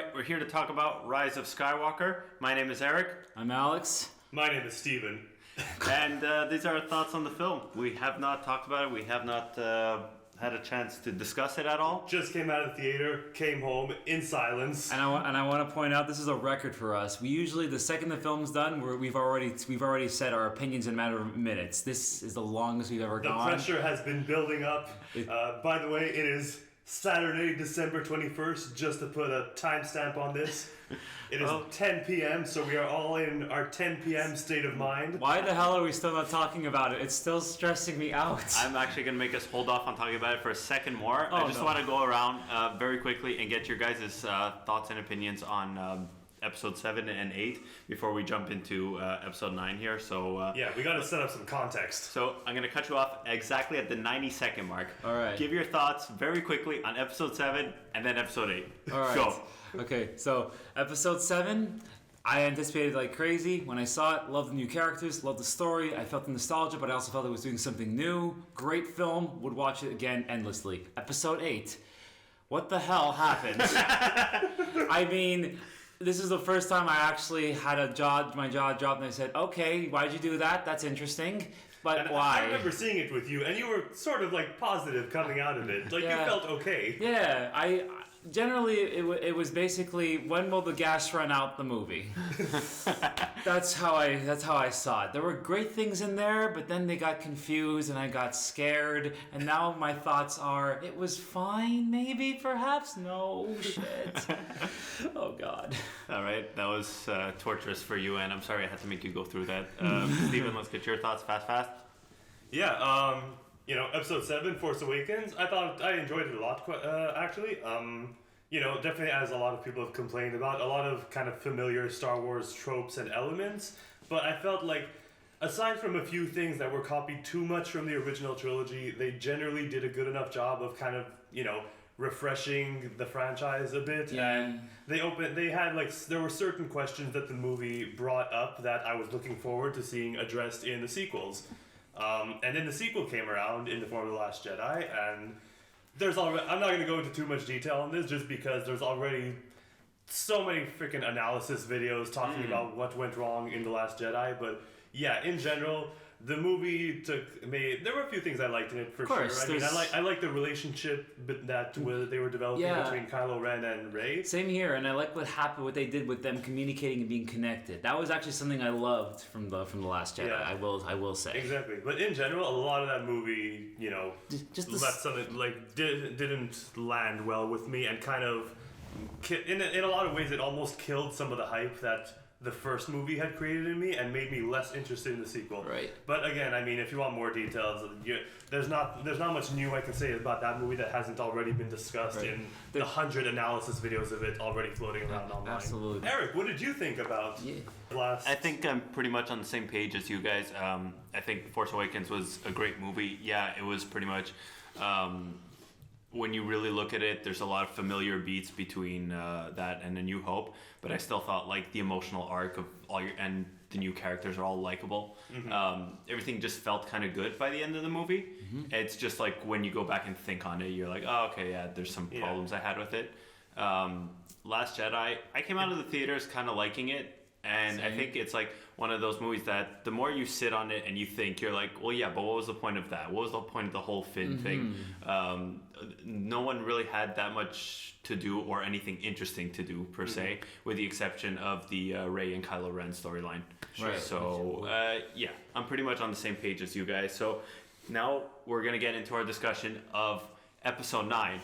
right, we're here to talk about Rise of Skywalker. My name is Eric. I'm Alex. My name is Steven. And these are our thoughts on the film. We have not talked about it. We have not had a chance to discuss it at all. Just came out of the theater, came home in silence. And I want to point out this is a record for us. We usually, the second the film's done, we've already said our opinions in a matter of minutes. This is the longest we've ever gone. The pressure has been building up. By the way, it is Saturday, December 21st, just to put a timestamp on this. It is 10 p.m., so we are all in our 10 p.m. state of mind. Why the hell are we still not talking about it? It's still stressing me out. I'm actually going to make us hold off on talking about it for a second more. I just want to go around very quickly and get your guys' thoughts and opinions on episode 7 and 8 before we jump into episode 9 here. So yeah, we got to set up some context. So I'm going to cut you off exactly at the 90-second mark. All right. Give your thoughts very quickly on episode 7 and then episode 8. All right. Go. Okay, so episode 7, I anticipated like crazy. When I saw it, loved the new characters, loved the story. I felt the nostalgia, but I also felt it was doing something new. Great film, would watch it again endlessly. Episode 8, what the hell happened? I mean, this is the first time I actually had my jaw dropped and I said, okay, why'd you do that? That's interesting. But and why? I remember seeing it with you, and you were sort of like positive coming out of it. Like you felt okay. Yeah, I generally it was basically, when will the gas run out the movie? That's how I saw it. There were great things in there, but then they got confused and I got scared. And now my thoughts are, it was fine, maybe, perhaps. No shit. Oh God. All right, that was torturous for you, and I'm sorry I had to make you go through that. Steven, let's get your thoughts fast. Yeah, episode 7, Force Awakens, I enjoyed it a lot, actually. Definitely, as a lot of people have complained about, a lot of kind of familiar Star Wars tropes and elements, but I felt like, aside from a few things that were copied too much from the original trilogy, they generally did a good enough job of kind of, refreshing the franchise a bit. Yeah. And there were certain questions that the movie brought up that I was looking forward to seeing addressed in the sequels. And then the sequel came around in the form of The Last Jedi, and I'm not going to go into too much detail on this just because there's already so many freaking analysis videos talking about what went wrong in The Last Jedi, but yeah, in general, the movie there were a few things I liked in it for sure. I mean, I like the relationship that they were developing between Kylo Ren and Rey. Same here, and I like what they did with them communicating and being connected. That was actually something I loved from the Last Jedi. Yeah. I will say. Exactly, but in general, a lot of that movie, left something like didn't land well with me, and kind of in a lot of ways it almost killed some of the hype that the first movie had created in me and made me less interested in the sequel. Right. But again, I mean, if you want more details, there's not much new I can say about that movie that hasn't already been discussed in the 100 analysis videos of it already floating around online. Absolutely. Eric, what did you think about the last? I think I'm pretty much on the same page as you guys. I think Force Awakens was a great movie. Yeah, it was pretty much. When you really look at it, there's a lot of familiar beats between that and A New Hope, but I still thought like the emotional arc of and the new characters are all likable. Mm-hmm. Everything just felt kind of good by the end of the movie. Mm-hmm. It's just like when you go back and think on it, you're like, oh, okay, yeah, there's some problems I had with it. Last Jedi, I came out of the theaters kind of liking it. And I think it's like one of those movies that the more you sit on it and you think, you're like, well, yeah, but what was the point of that? What was the point of the whole Finn thing? No one really had that much to do or anything interesting to do, per se, with the exception of the Rey and Kylo Ren storyline. Right. So, I'm pretty much on the same page as you guys. So now we're going to get into our discussion of Episode 9.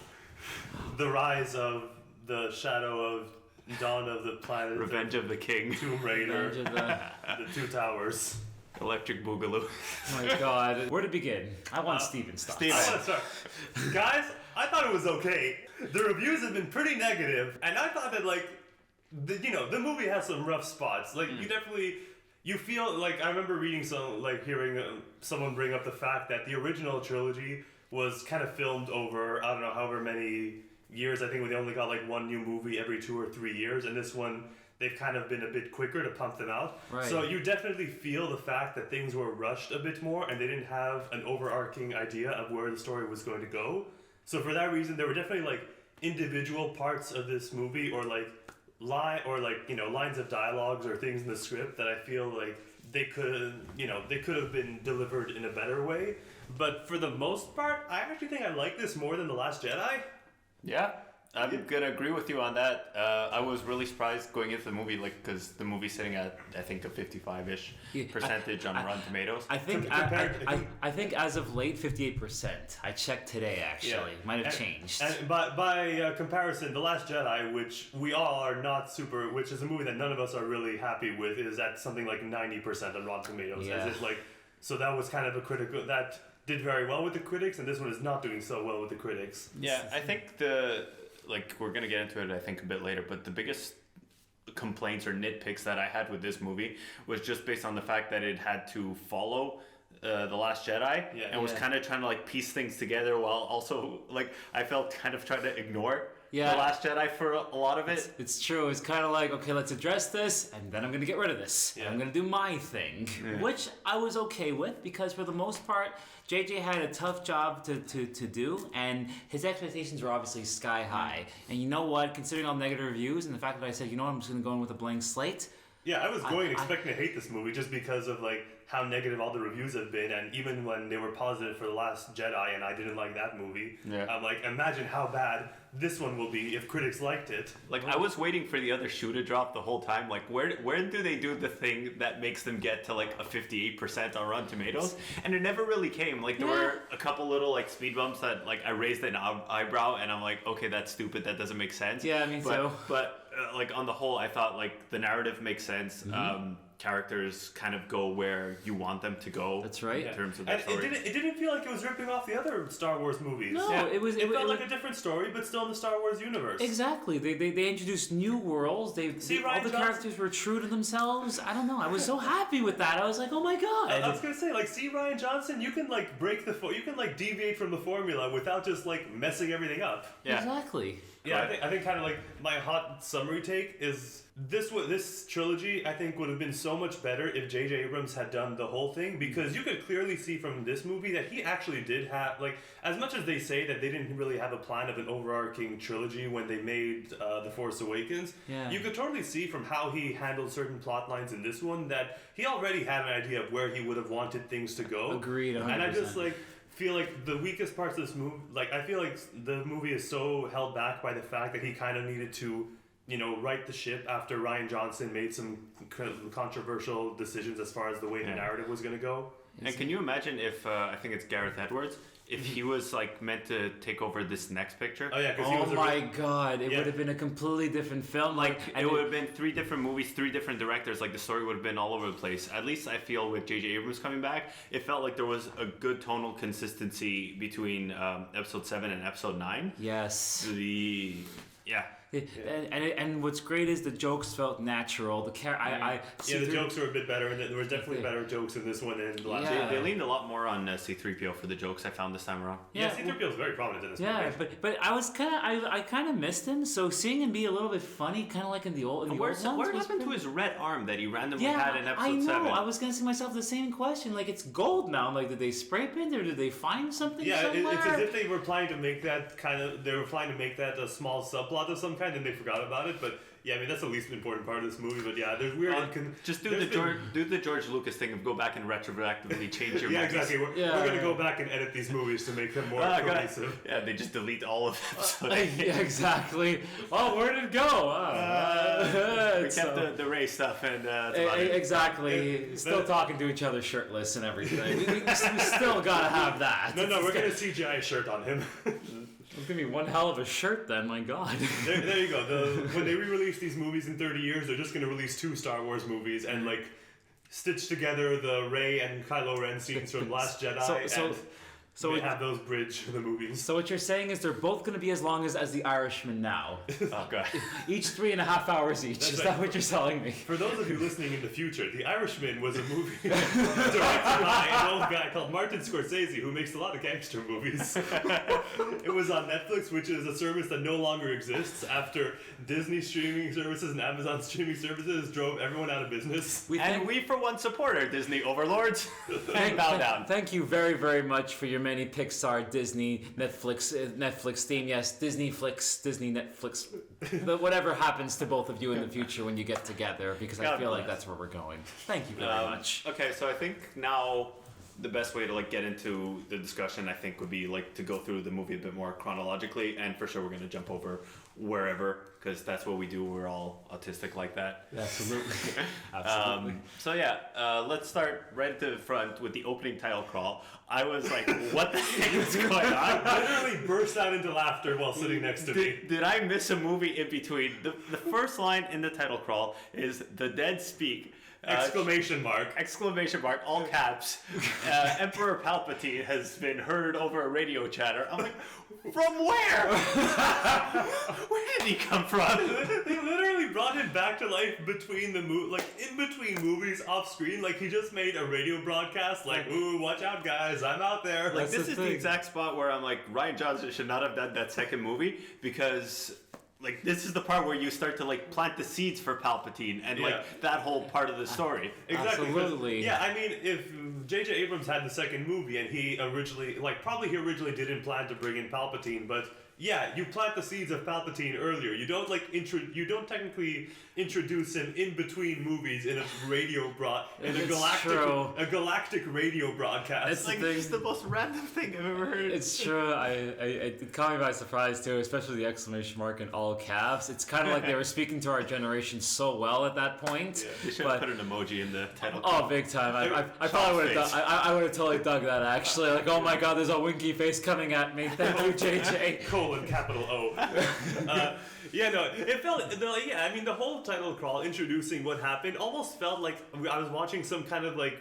The Rise of the Shadow of Dawn of the Planet. Revenge of the King. Tomb Raider. The Two Towers. Electric Boogaloo. Oh my God. Where to begin? I want Steven's thoughts. I want to start. Guys, I thought it was okay. The reviews have been pretty negative, and I thought that the movie has some rough spots. Like you feel like, I remember reading hearing someone bring up the fact that the original trilogy was kind of filmed over, I don't know, however many years. I think they only got like one new movie every 2 or 3 years, and this one they've kind of been a bit quicker to pump them out. Right. So you definitely feel the fact that things were rushed a bit more and they didn't have an overarching idea of where the story was going to go. So for that reason, there were definitely like individual parts of this movie or like line or like lines of dialogues or things in the script that I feel like they could have been delivered in a better way. But for the most part, I actually think I like this more than The Last Jedi. Yeah, I'm gonna agree with you on that. I was really surprised going into the movie, because the movie's sitting at I think a 55-ish percentage on Rotten Tomatoes. I think I think as of late 58%. I checked today actually. Might have changed. And by comparison, The Last Jedi, which we all are not super, which is a movie that none of us are really happy with, is at something like 90% on Rotten Tomatoes. Yeah. So that was kind of a critical that did very well with the critics, and this one is not doing so well with the critics. Yeah, I think we're gonna get into it I think a bit later, but the biggest complaints or nitpicks that I had with this movie was just based on the fact that it had to follow The Last Jedi and was kind of trying to piece things together while also I felt kind of trying to ignore The Last Jedi for a lot of it. It's true. It's kind of like, okay, let's address this, and then I'm going to get rid of this. Yeah. I'm going to do my thing, which I was okay with because for the most part, JJ had a tough job to do, and his expectations were obviously sky high. And you know what? Considering all negative reviews and the fact that I said, I'm just going to go in with a blank slate. Yeah, I was expecting to hate this movie just because of how negative all the reviews have been, and even when they were positive for The Last Jedi and I didn't like that movie, I'm like, imagine how bad this one will be if critics liked it. I was waiting for the other shoe to drop the whole time. Where do they do the thing that makes them get to a 58% on Rotten Tomatoes? And it never really came. There were a couple little speed bumps that I raised an eyebrow and I'm like, okay, that's stupid. That doesn't make sense. Yeah, me too. But on the whole, I thought the narrative makes sense. Characters kind of go where you want them to go. That's right. In terms of the story. It didn't feel like it was ripping off the other Star Wars movies. No, it felt like a different story, but still in the Star Wars universe. Exactly. They introduced new worlds. All the characters were true to themselves. I don't know. I was so happy with that. I was like, oh my god. I was gonna say, see Ryan Johnson, you can break you can deviate from the formula without just messing everything up. Yeah. Exactly. Yeah, I think kind of my hot summary take is this trilogy I think would have been so much better if J.J. Abrams had done the whole thing, because you could clearly see from this movie that he actually did have as much as they say that they didn't really have a plan of an overarching trilogy when they made The Force Awakens. Yeah. You could totally see from how he handled certain plot lines in this one that he already had an idea of where he would have wanted things to go. Agreed. 100%. And I just feel like the weakest parts of this movie, I feel like the movie is so held back by the fact that he kind of needed to, right the ship after Ryan Johnson made some controversial decisions as far as the way the narrative was going to go. And can you imagine if, I think it's Gareth Edwards, if he was meant to take over this next picture? Oh yeah, oh my god, it would have been a completely different film. It would have been 3 different movies, 3 different directors. The story would have been all over the place. At least I feel with J.J. Abrams coming back, it felt like there was a good tonal consistency between Episode 7 and Episode 9. Yes. Yeah. And what's great is the jokes felt natural. The jokes were a bit better, and there were definitely better jokes in this one than the last. Yeah. They leaned a lot more on C-3PO for the jokes I found this time around. Yeah, C-3PO is very prominent in this movie. Yeah, but I was I kind of missed him. So seeing him be a little bit funny, kind of like in the old. What happened to his red arm that he randomly had in Episode 7? I know. I was gonna ask myself the same question. It's gold now. I'm like, did they spray paint or did they find something? somewhere? It's as if they were planning to make that a small subplot of some kind, and they forgot about it. But yeah, I mean that's the least important part of this movie. But yeah, there's weird. Just do the George Lucas thing of go back and retroactively change your. Yeah, exactly. We're gonna go back and edit these movies to make them more cohesive. Yeah, they just delete all of them. Yeah, exactly. Oh, where did it go? We kept the Ray stuff and exactly. Still talking to each other shirtless and everything. we still gotta have that. No, we're gonna CGI a shirt on him. It's gonna be one hell of a shirt then, my god. There you go. When they re-release these movies in 30 years, they're just gonna release 2 Star Wars movies and stitch together the Rey and Kylo Ren scenes from Last Jedi. So we have those bridge the movies. So what you're saying is they're both going to be as long as The Irishman now. Oh god. Each 3.5 hours each. That's that what you're telling me? For those of you listening in the future, The Irishman was a movie directed by an old guy called Martin Scorsese, who makes a lot of gangster movies. It was on Netflix, which is a service that no longer exists after Disney streaming services and Amazon streaming services drove everyone out of business. We for one support our Disney overlords. Bow down. Thank you very, very much for your many Pixar, Disney, Netflix theme. Yes, Disney Flix, Disney Netflix. But whatever happens to both of you in the future when you get together, because I God feel bless. like that's where we're going. Thank you very much. Okay, so I think now the best way to like get into the discussion, I think, would be like to go through the movie a bit more chronologically, and for sure we're going to jump over wherever, because that's what we do. We're all autistic like that. Absolutely. Absolutely. So yeah, let's start right at the front with the opening title crawl. I was like, what the heck is going on? I literally burst out into laughter while sitting next to me. Did I miss a movie in between? The first line in the title crawl is "The dead speak." Exclamation mark. Exclamation mark, all caps. Emperor Palpatine has been heard over a radio chatter. I'm like, from where? Where did he come from? They literally brought him back to life between the in between movies off screen. Like he just made a radio broadcast. Like, ooh, watch out, guys! I'm out there. Like this is the exact spot where I'm like, Rian Johnson should not have done that second movie, because like this is the part where you start to like plant the seeds for Palpatine and like that whole part of the story. Exactly. Absolutely. Yeah, I mean, if J.J. Abrams had the second movie and he originally didn't plan to bring in Palpatine, but yeah, you plant the seeds of Palpatine earlier. You don't you don't technically introduce him in between movies in a galactic radio broadcast. It's like it's the most random thing I've ever heard. It's true. It caught me by surprise too, especially the exclamation mark in all caps. It's kind of like they were speaking to our generation so well at that point. Yeah, they should have put an emoji in the title. Oh, big time! I probably would have done. I would have totally dug that actually. Like, oh my God, there's a winky face coming at me. Thank you, JJ. Capital O. Yeah, no, it felt, I mean, the whole title crawl introducing what happened almost felt like I was watching some kind of like,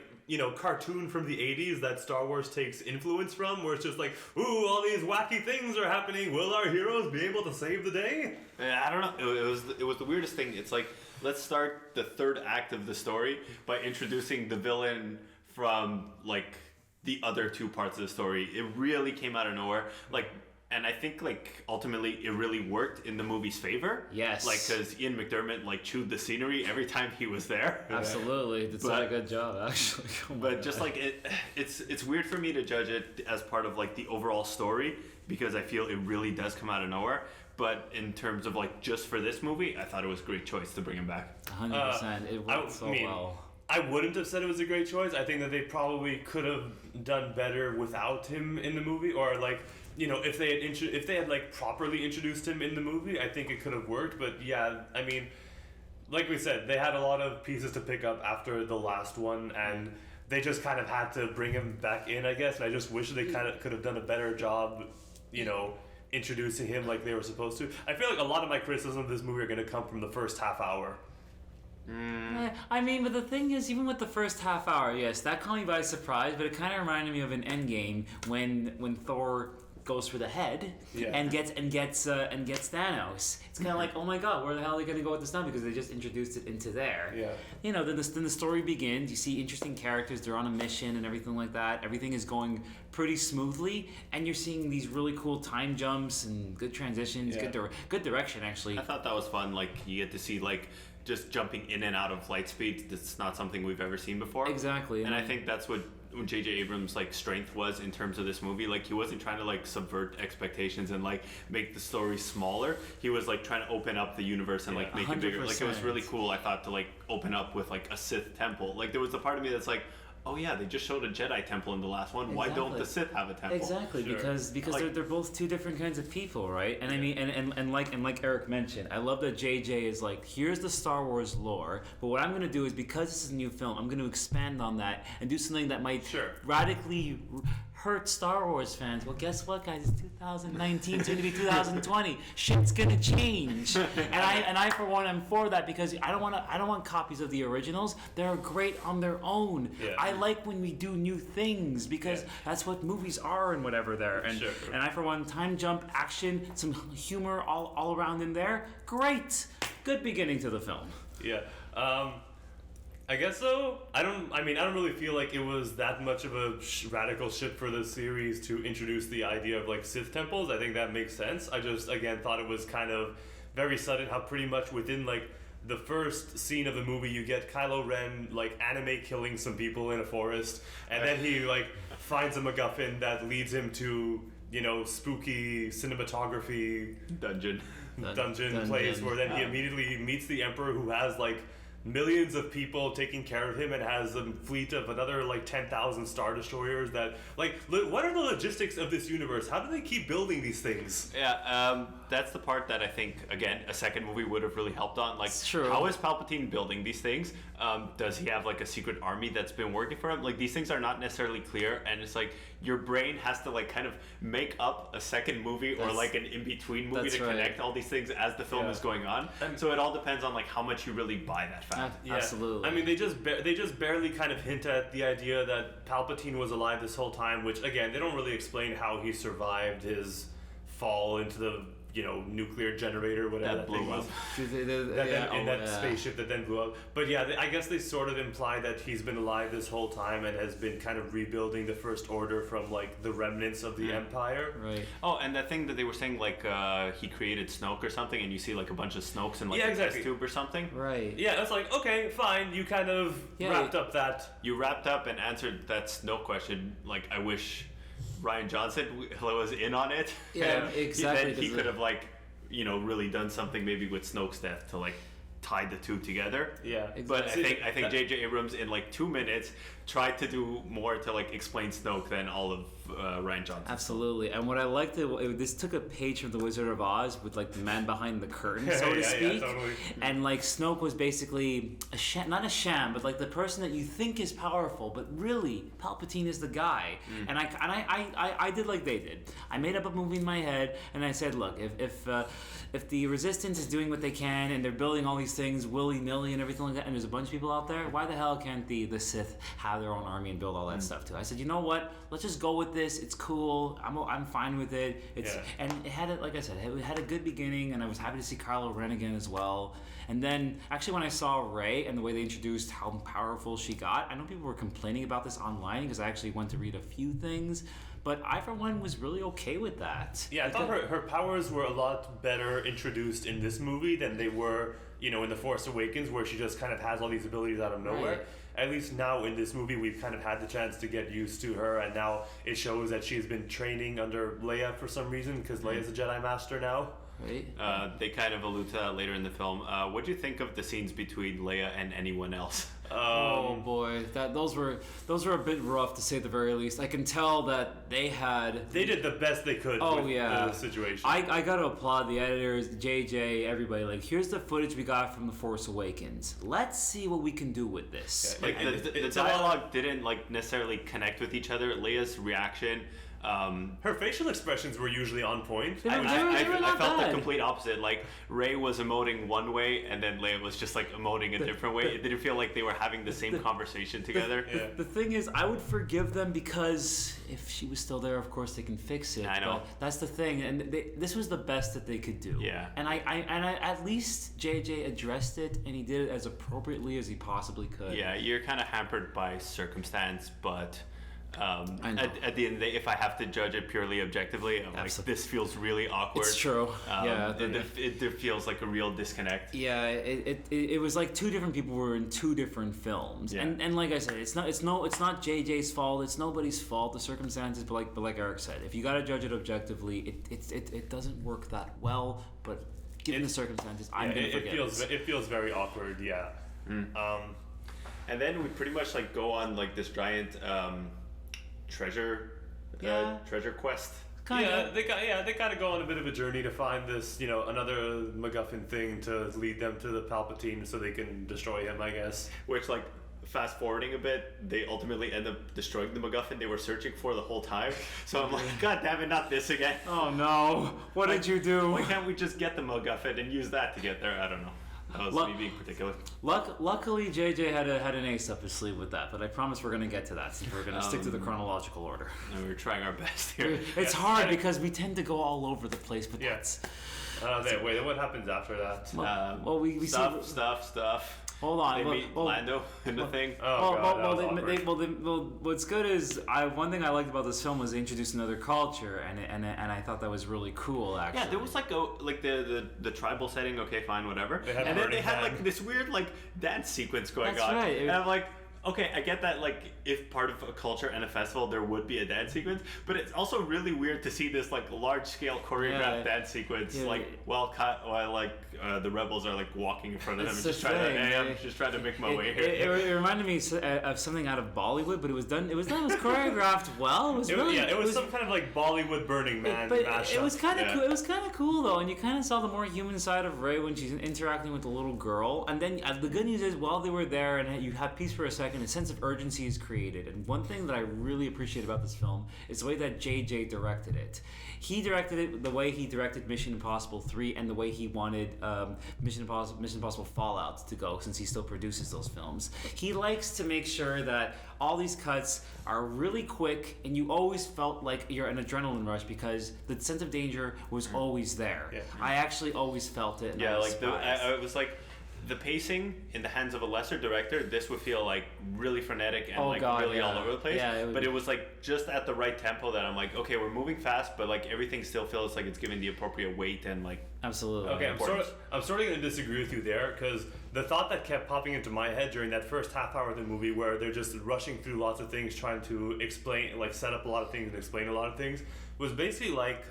cartoon from the 80s that Star Wars takes influence from, where it's just like, ooh, all these wacky things are happening. Will our heroes be able to save the day? Yeah, I don't know. It was the weirdest thing. It's like, let's start the third act of the story by introducing the villain from like the other two parts of the story. It really came out of nowhere. Like, and I think like ultimately it really worked in the movie's favor. Yes. Like because Ian McDiarmid like chewed the scenery every time he was there. Absolutely, did such a good job actually. Oh but just like it's weird for me to judge it as part of like the overall story, because I feel it really does come out of nowhere. But in terms of like just for this movie, I thought it was a great choice to bring him back. 100%. It worked so well. I wouldn't have said it was a great choice. I think that they probably could have done better without him in the movie, or like, if they had like properly introduced him in the movie, I think it could have worked. But yeah, I mean, like we said, they had a lot of pieces to pick up after the last one, and they just kind of had to bring him back in, I guess. And I just wish they kind of could have done a better job, introducing him like they were supposed to. I feel like a lot of my criticism of this movie are going to come from the first half hour. I mean, but the thing is, even with the first half hour, yes, that caught me by surprise, but it kind of reminded me of an Endgame when Thor goes for the head and gets Thanos. It's kind of like, oh my God, where the hell are they going to go with this now? Because they just introduced it into there. Yeah. Then the story begins. You see interesting characters. They're on a mission and everything like that. Everything is going pretty smoothly, and you're seeing these really cool time jumps and good transitions, good direction actually. I thought that was fun. Like you get to see like just jumping in and out of light speed. That's not something we've ever seen before. Exactly. And I think that's what J.J. Abrams' like strength was in terms of this movie. Like he wasn't trying to like subvert expectations and like make the story smaller. He was like trying to open up the universe and like make it bigger. Like it was really cool, I thought, to like open up with like a Sith temple. Like there was a part of me that's like, oh yeah, they just showed a Jedi temple in the last one. Why don't the Sith have a temple? Exactly, because like, they're both two different kinds of people, right? And I mean, and like Eric mentioned, I love that JJ is like, here's the Star Wars lore, but what I'm gonna do is, because this is a new film, I'm gonna expand on that and do something that might radically hurt Star Wars fans. Well, guess what, guys? It's 2019, soon to be 2020. Shit's gonna change, and I for one am for that, because I don't want copies of the originals. They're great on their own. Yeah. I like when we do new things, because that's what movies are and whatever there. And and I for one, time jump, action, some humor all around in there. Great, good beginning to the film. Yeah. I guess so. I don't really feel like it was that much of a radical shift for the series to introduce the idea of like Sith temples. I think that makes sense. I just, again, thought it was kind of very sudden how pretty much within like the first scene of the movie you get Kylo Ren like anime killing some people in a forest, and then he like finds a MacGuffin that leads him to, you know, spooky cinematography dungeon place where then he immediately meets the Emperor, who has like millions of people taking care of him and has a fleet of another like 10,000 Star Destroyers that like what are the logistics of this universe? How do they keep building these things? Yeah, that's the part that I think, again, a second movie would have really helped on. Like, true. How is Palpatine building these things? Does he have like a secret army that's been working for him? Like, these things are not necessarily clear, and it's like your brain has to like kind of make up a second movie or like an in-between movie to connect all these things as the film is going on. So it all depends on like how much you really buy that fact. Absolutely. I mean, they just barely kind of hint at the idea that Palpatine was alive this whole time, which again, they don't really explain how he survived his fall into the, you know, nuclear generator, whatever that thing was. That spaceship that then blew up. But yeah, I guess they sort of imply that he's been alive this whole time and has been kind of rebuilding the First Order from like the remnants of the Empire. Right. Oh, and that thing that they were saying, like he created Snoke or something, and you see like a bunch of Snokes in like a test tube or something. Right. Yeah, it's like, okay, fine, you kind of wrapped up that. You wrapped up and answered that Snoke question. Like, I wish Ryan Johnson was in on it. Yeah, exactly. Then he could have like, you know, really done something maybe with Snoke's death to like tie the two together. Yeah, exactly. But I think J.J. Abrams in like 2 minutes tried to do more to like explain Snoke than all of Ryan Johnson. Absolutely. And what I liked, this took a page from The Wizard of Oz with like the man behind the curtain, so to speak. Yeah, totally. And like Snoke was basically not a sham, but like the person that you think is powerful, but really Palpatine is the guy. And I did like they did. I made up a movie in my head, and I said, look, if the Resistance is doing what they can and they're building all these things willy-nilly and everything like that, and there's a bunch of people out there, why the hell can't the Sith have their own army and build all that stuff too? I said, you know what? Let's just go with this. It's cool. I'm fine with it. And it had like I said, it had a good beginning, and I was happy to see Kylo Ren again as well. And then actually when I saw Rey and the way they introduced how powerful she got, I know people were complaining about this online because I actually went to read a few things. But I, for one, was really okay with that. Yeah, I thought her powers were a lot better introduced in this movie than they were, you know, in The Force Awakens, where she just kind of has all these abilities out of nowhere. Right. At least now in this movie, we've kind of had the chance to get used to her, and now it shows that she's been training under Leia for some reason, because Leia's a Jedi Master now. Right. They kind of allude to that later in the film. What do you think of the scenes between Leia and anyone else? Oh boy, those were a bit rough to say the very least. I can tell that they did the best they could with the situation. I gotta applaud the editors, JJ, everybody. Like, here's the footage we got from The Force Awakens. Let's see what we can do with this. Like the dialogue didn't like necessarily connect with each other. Leia's reaction. Her facial expressions were usually on point. I felt the complete opposite. Like, Rey was emoting one way, and then Leia was just like emoting a different way. It didn't feel like they were having the same conversation together. The thing is, I would forgive them because if she was still there, of course they can fix it. I know. But that's the thing, and this was the best that they could do. Yeah. And I at least JJ addressed it, and he did it as appropriately as he possibly could. Yeah, you're kind of hampered by circumstance, but. At the end of the day, if I have to judge it purely objectively, I'm like, this feels really awkward. It's true. It feels like a real disconnect. Yeah, it was like two different people were in two different films, and like I said, it's not JJ's fault. It's nobody's fault. The circumstances, but like Eric said, if you got to judge it objectively, it doesn't work that well. But given the circumstances, I'm gonna forget it feels very awkward. Yeah. And then we pretty much like go on like this giant. Treasure quest. They kind of go on a bit of a journey to find this, you know, another MacGuffin thing to lead them to the Palpatine so they can destroy him, I guess. Which, like, fast forwarding a bit, they ultimately end up destroying the MacGuffin they were searching for the whole time. So I'm like, God damn it, not this again. Oh no, what did you do? Why can't we just get the MacGuffin and use that to get there? I don't know. That was me being particular. Luckily, JJ had an ace up his sleeve with that, but I promise we're going to get to that since we're going to stick to the chronological order. And we're trying our best here. It's hard because we tend to go all over the place, but that's... Wait, what happens after that? We stuff. Hold on. They meet Lando in the thing. Oh god, that was awkward. What's good is one thing I liked about this film was they introduced another culture, and I thought that was really cool. Actually, Yeah, there was like the tribal setting. Okay, fine, whatever. They had And then Burning they had Man. like this weird like dance sequence going That's on. right. And I'm like, okay, I get that, like, if part of a culture and a festival, there would be a dance sequence, but it's also really weird to see this, like, large-scale choreographed dance sequence, while the rebels are, like, walking in front of them and just trying to make my way here. It reminded me of something out of Bollywood, but it was choreographed well. It was some kind of, like, Bollywood Burning Man mashup. It was kind of cool. It was kind of cool, though, and you kind of saw the more human side of Rey when she's interacting with the little girl, and then the good news is, while they were there and you have peace for a second, a sense of urgency is created. And one thing that I really appreciate about this film is the way that JJ directed it. He directed it the way he directed Mission Impossible 3 and the way he wanted Mission Impossible Fallout to go, since he still produces those films. He likes to make sure that all these cuts are really quick and you always felt like you're an adrenaline rush because the sense of danger was always there. Yeah. I actually always felt it. Yeah, like it was like the pacing in the hands of a lesser director, this would feel like really frenetic and really all over the place. Yeah, but it was like just at the right tempo that I'm like, okay, we're moving fast, but like everything still feels like it's given the appropriate weight and like absolutely. Okay, I'm sort of gonna disagree with you there because the thought that kept popping into my head during that first half hour of the movie, where they're just rushing through lots of things, trying to explain, like set up a lot of things and explain a lot of things, was basically like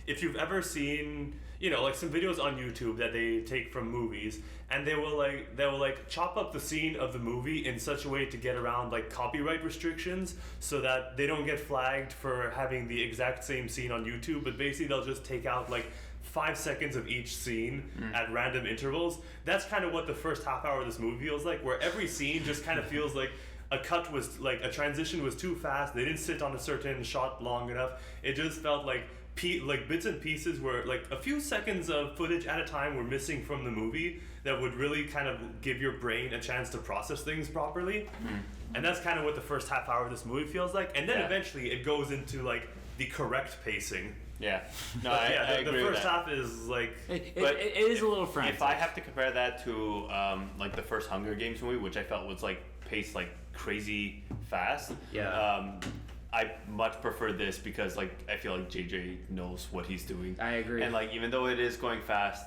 if you've ever seen, like some videos on YouTube that they take from movies, and they will chop up the scene of the movie in such a way to get around like copyright restrictions so that they don't get flagged for having the exact same scene on YouTube, but basically they'll just take out like 5 seconds of each scene at random intervals. That's kind of what the first half hour of this movie feels like, where every scene just kind of feels like a cut was like a transition was too fast. They didn't sit on a certain shot long enough. It just felt like bits and pieces where like a few seconds of footage at a time were missing from the movie that would really kind of give your brain a chance to process things properly. And that's kind of what the first half hour of this movie feels like. And then eventually it goes into like the correct pacing. Yeah. No, I agree the with first that. half is like it is a little frantic. If I have to compare that to like the first Hunger Games movie, which I felt was like paced like crazy fast. Yeah. I much prefer this because like I feel like JJ knows what he's doing. I agree. And like even though it is going fast,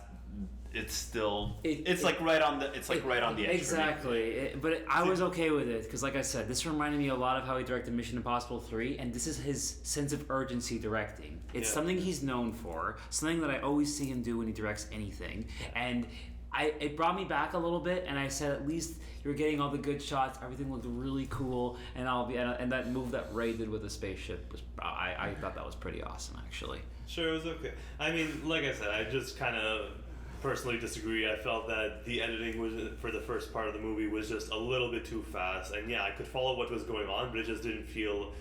it's still it's right on the edge. Exactly. But I was okay with it because, like I said, this reminded me a lot of how he directed Mission Impossible 3, and this is his sense of urgency directing. It's something he's known for, something that I always see him do when he directs anything, and it brought me back a little bit, and I said at least you're getting all the good shots. Everything looked really cool, and and that move that Ray did with the spaceship was I thought that was pretty awesome actually. Sure, it was okay. I mean, like I said, I just kind of personally disagree. I felt that the editing was for the first part of the movie was just a little bit too fast, and I could follow what was going on, but it just didn't feel.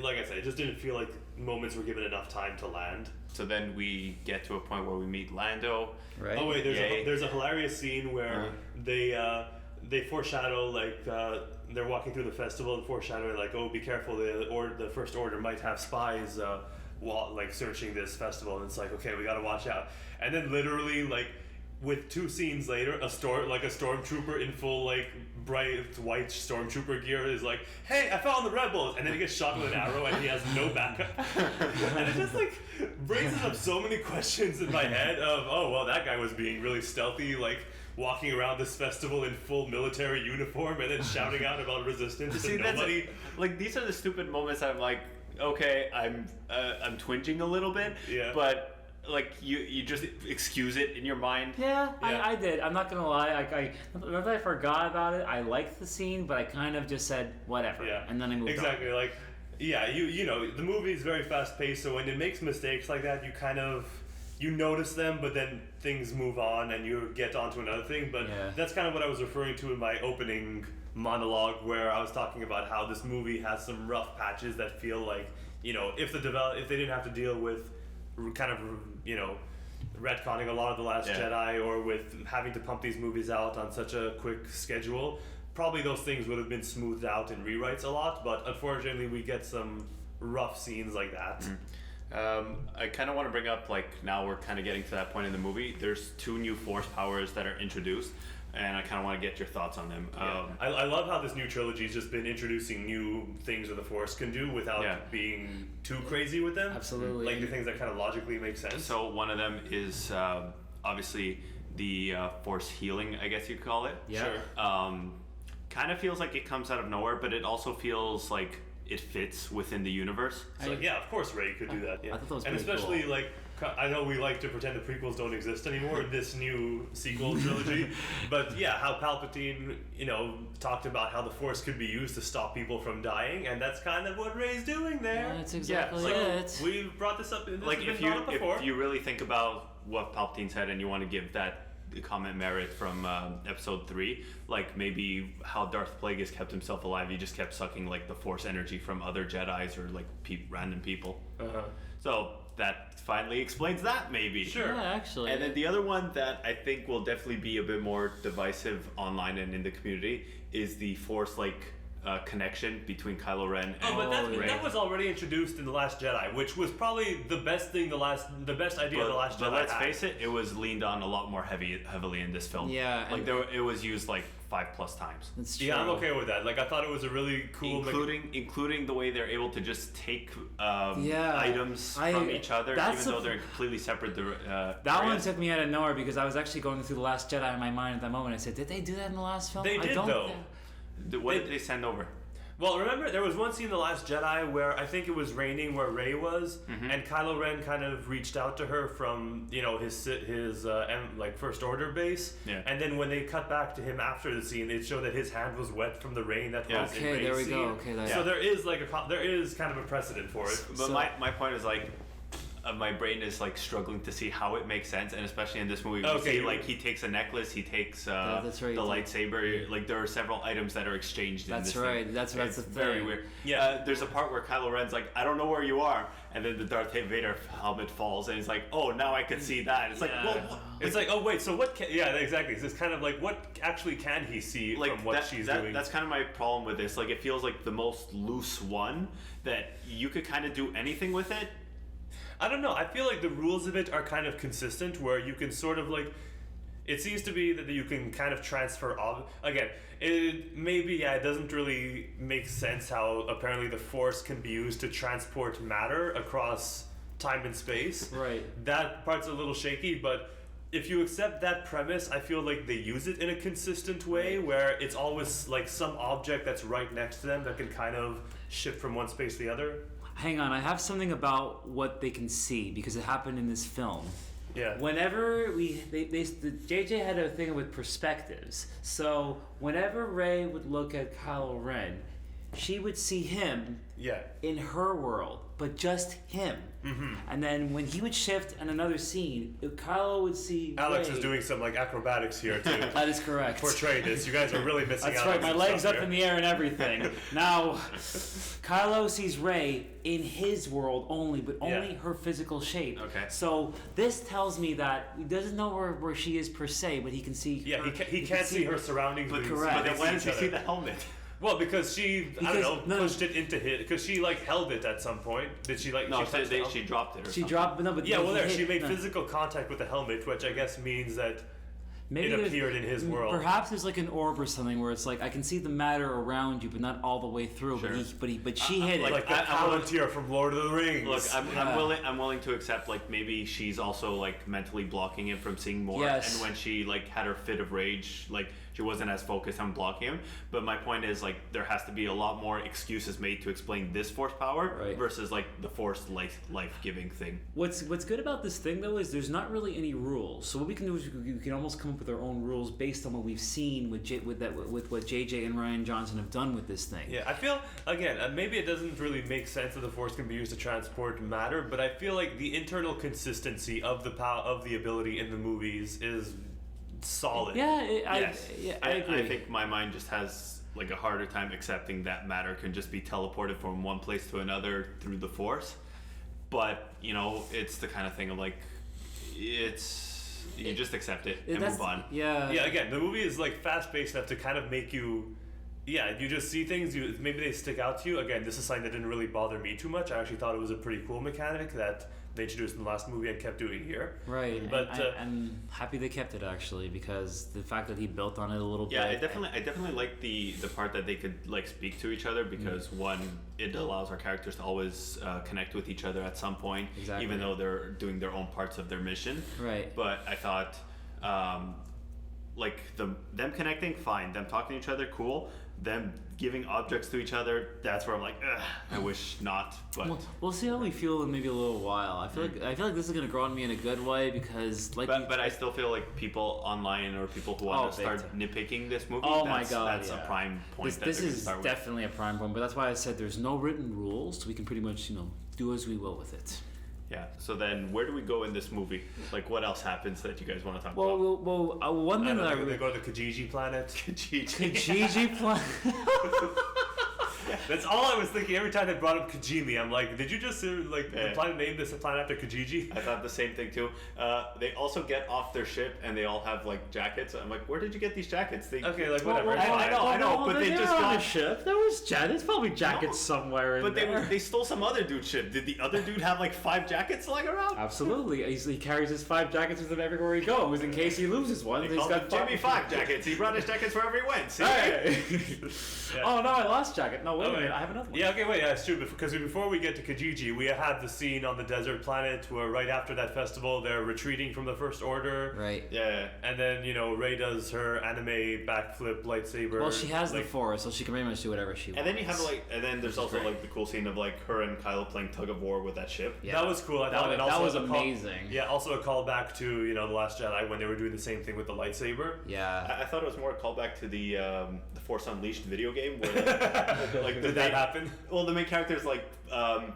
Like I said, it just didn't feel like moments were given enough time to land. So then we get to a point where we meet Lando. Right. Oh wait, there's a hilarious scene where they foreshadow like they're walking through the festival and foreshadowing like, oh, be careful, the First Order might have spies like searching this festival, and it's like, okay, we gotta watch out. And then literally like with 2 scenes later, a stormtrooper in full like bright white stormtrooper gear is like, hey, I found the rebels, and then he gets shot with an arrow and he has no backup. And it just like raises up so many questions in my head of, oh well, that guy was being really stealthy, like walking around this festival in full military uniform and then shouting out about resistance to nobody. Like these are the stupid moments I'm like, okay, I'm twinging a little bit, but like you just excuse it in your mind. Yeah. I did. I'm not gonna lie. Not that I forgot about it. I liked the scene, but I kind of just said whatever, and then I moved on. Exactly. Like, you know, the movie is very fast paced, so when it makes mistakes like that, you notice them, but then things move on and you get onto another thing. But that's kind of what I was referring to in my opening monologue, where I was talking about how this movie has some rough patches that feel like, if they didn't have to deal with kind of, retconning a lot of The Last Jedi, or with having to pump these movies out on such a quick schedule, probably those things would have been smoothed out in rewrites a lot, but unfortunately we get some rough scenes like that. I kind of want to bring up, like, now we're kind of getting to that point in the movie. There's 2 new force powers that are introduced, and I kind of want to get your thoughts on them. I love how this new trilogy's just been introducing new things that the Force can do without being too crazy with them. Absolutely. Like the things that kind of logically make sense. So one of them is obviously the force healing, I guess you'd call it. Yeah. Sure. Kind of feels like it comes out of nowhere, but it also feels like it fits within the universe. So, yeah, of course Rey could do that. Yeah. I thought that was and pretty especially cool. like I know we like to pretend the prequels don't exist anymore in this new sequel trilogy, but yeah, how Palpatine, talked about how the Force could be used to stop people from dying, and that's kind of what Rey's doing there. That's exactly so it. We've brought this up. This Like has been if you brought up before. if you really think about what Palpatine said and you want to give that comment merit from episode 3, like maybe how Darth Plagueis kept himself alive, he just kept sucking like the force energy from other Jedis or like random people. So that finally explains that, maybe. Sure. Yeah, actually. And then the other one that I think will definitely be a bit more divisive online and in the community is the force connection between Kylo Ren and Rey. That was already introduced in The Last Jedi, which was probably the best thing, the best idea of The Last Jedi. But let's had. face it was leaned on a lot more heavily in this film. Yeah, like it was used like 5+ times. That's true. Yeah, I'm okay with that. Like, I thought it was a really cool... Including the way they're able to just take items from each other, even though they're completely separate. That one took me out of nowhere because I was actually going through The Last Jedi in my mind at that moment. I said, did they do that in the last film? They did, though. What did they send over? Well, remember, there was one scene in The Last Jedi where I think it was raining where Rey was, and Kylo Ren kind of reached out to her from, his First Order base. Yeah. And then when they cut back to him after the scene, it showed that his hand was wet from the rain that was in Okay, Rey's there we scene. go. Okay, So there is there is kind of a precedent for it. But my point is like, my brain is like struggling to see how it makes sense, and especially in this movie, we see like he takes a necklace, he takes that's right, the lightsaber. Like there are several items that are exchanged. That's in this right. thing. That's It's the thing. very weird. Yeah. There's a part where Kylo Ren's like, I don't know where you are, and then the Darth Vader helmet falls, and he's like, oh, now I can see that. It's like, well, it's like, oh wait, so what? Yeah, exactly. It's kind of like, what actually can he see from what she's doing? That's kind of my problem with this. Like, it feels like the most loose one that you could kind of do anything with it. I don't know. I feel like the rules of it are kind of consistent, where you can sort of like. It seems to be that you can kind of transfer again. It doesn't really make sense how apparently the Force can be used to transport matter across time and space. Right. That part's a little shaky, but if you accept that premise, I feel like they use it in a consistent way, where it's always like some object that's right next to them that can kind of shift from one space to the other. Hang on, I have something about what they can see because it happened in this film. Yeah. Whenever JJ had a thing with perspectives, so whenever Rey would look at Kylo Ren, she would see him in her world, but just him. Mm-hmm. And then when he would shift in another scene, Kylo would see Alex Rey. is doing some like acrobatics here too. That is correct. Portray this. You guys are really missing That's out. right. My legs up in the air and everything. Now, Kylo sees Rey in his world only, but only her physical shape. Okay. So this tells me that he doesn't know where she is per se, but he can see. Yeah, her, he can't see her surroundings. But correct. But then why does he each see other. the helmet? Well, because she, Because- pushed it into his, because she like held it at some point. Did she like? No, she touched the helmet? she dropped it. Or She something. dropped, but no, but Yeah, well, he there she hit- made no. physical contact with the helmet, which I guess means that Maybe it there's- appeared in his world. Perhaps there's like an orb or something where it's like I can see the matter around you, but not all the way through. Sure. But she hit it. like the Palantir from Lord of the Rings. Look, I'm willing to accept like maybe she's also like mentally blocking him from seeing more. Yes. And when she like had her fit of rage, like she wasn't as focused on blocking him. But my point is like there has to be a lot more excuses made to explain this force power Right. versus like the force life-giving thing. What's good about this thing though is there's not really any rules. So what we can do is we can almost come up with our own rules based on what we've seen with what JJ and Ryan Johnson have done with this thing. Yeah, I feel again maybe it doesn't really make sense that the Force can be used to transport matter, but I feel like the internal consistency of the of the ability in the movies is solid. Yeah, Yes. I agree. I think my mind just has like a harder time accepting that matter can just be teleported from one place to another through the force. But it's the kind of thing of like you just accept it and move on. Yeah. Yeah, again, the movie is like fast paced enough to kind of make you yeah, you just see things. Maybe they stick out to you. Again, this is something that didn't really bother me too much. I actually thought it was a pretty cool mechanic that they introduced in the last movie and kept doing here. Right, But I'm happy they kept it actually, because the fact that he built on it a little Yeah, bit. I definitely like the part that they could like speak to each other, because one, it allows our characters to always connect with each other at some point, Exactly. even though they're doing their own parts of their mission. Right. But I thought, like them connecting, fine. Them talking to each other, cool. Them giving objects to each other, that's where I'm like, ugh, I wish not. But We'll see how we feel in maybe a little while. I feel like this is gonna grow on me in a good way, because but I still feel like people online or people who want to big start time. nitpicking this movie, Oh my that's, God, that's yeah. a prime point. This that they're gonna is start with. definitely a prime point, but that's why I said there's no written rules, so we can pretty much do as we will with it. Yeah. So then, where do we go in this movie? Like, what else happens that you guys want to talk Well, about? one thing that I they really go to the Kijiji planet. Kijiji plan. That's all I was thinking every time they brought up Kijimi. I'm like, did you just the Yeah. planet name this planet after Kijiji? I thought the same thing too. They also get off their ship and they all have like jackets. I'm like, where did you get these jackets? They, Okay, like whatever. it's I fine. know, but they just on got- the ship. There was jackets. Probably jackets No, somewhere in But there. they stole some other dude's ship. Did the other dude have like 5 jackets lying around? Absolutely. He carries his 5 jackets with him everywhere he goes, in case he loses one. They He's called got him Jimmy 5 jackets. He brought his jackets wherever he went. See? Hey. Yeah. Oh no, I lost jacket. No, wait a Oh, minute. wait. I have another one. Yeah, okay, wait, yeah, it's true. Because before we get to Kijiji, we had the scene on the desert planet where right after that festival, they're retreating from the First Order. Right. Yeah. And then, Rey does her anime backflip lightsaber. Well, she has the like, Force, so she can pretty much do whatever she wants. And then you have and then there's also great. like the cool scene of like her and Kylo playing tug of war with that ship. Yeah. That was cool. I thought, That and was also a call- amazing. Yeah, also a callback to The Last Jedi when they were doing the same thing with the lightsaber. Yeah. I thought it was more a callback to the Force Unleashed video game where like Did that happen? Well, the main character is like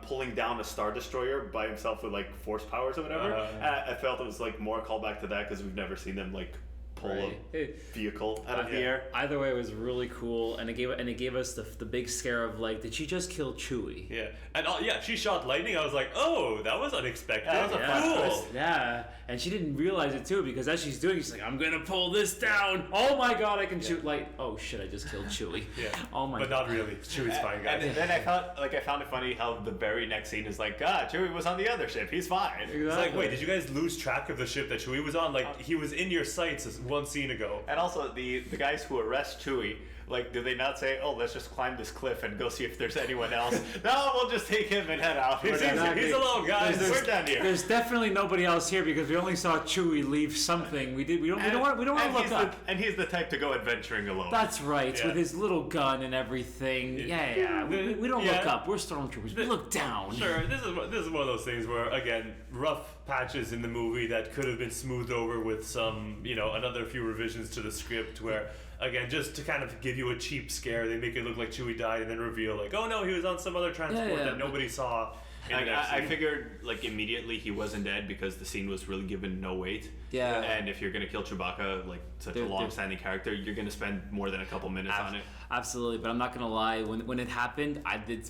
pulling down a Star Destroyer by himself with like force powers or whatever. I felt it was like more a callback to that because we've never seen them like pull Right. a vehicle out of the Yeah. air. Either way, it was really cool, and it gave us the big scare of like, did she just kill Chewie? Yeah. And she shot lightning. I was like, oh, that was unexpected. Yeah, that was a fun cool. twist. Yeah, and she didn't realize it too, because as she's doing, she's like, "I'm gonna pull this down. Oh my god, I can shoot light. Oh shit, I just killed Chewie. Yeah. Oh my But god. not really. Chewie's fine, guys. And then I found it funny how the very next scene is like, God, Chewie was on the other ship. He's fine. It's like, wait, did you guys lose track of the ship that Chewie was on? Like, he was in your sights one scene ago. And also the guys who arrest Chewie, like, do they not say, "Oh, let's just climb this cliff and go see if there's anyone else"? No, we'll just take him and head out. He's alone, guys. We're done here. There's definitely nobody else here because we only saw Chewie leave something. We don't want to look up. And he's the type to go adventuring alone. That's right, Yeah. with his little gun and everything. Yeah. We don't look Yeah. up. We're stormtroopers. We look down. Sure, this is one of those things where, again, rough patches in the movie that could have been smoothed over with some, another few revisions to the script where, again, just to kind of give you a cheap scare, they make it look like Chewie died and then reveal, like, oh no, he was on some other transport Yeah, that nobody saw. in the next I scene. figured like immediately he wasn't dead because the scene was really given no weight. Yeah. And if you're gonna kill Chewbacca, like such There- a long-standing character, you're gonna spend more than a couple minutes on it. Absolutely, but I'm not gonna lie. When it happened,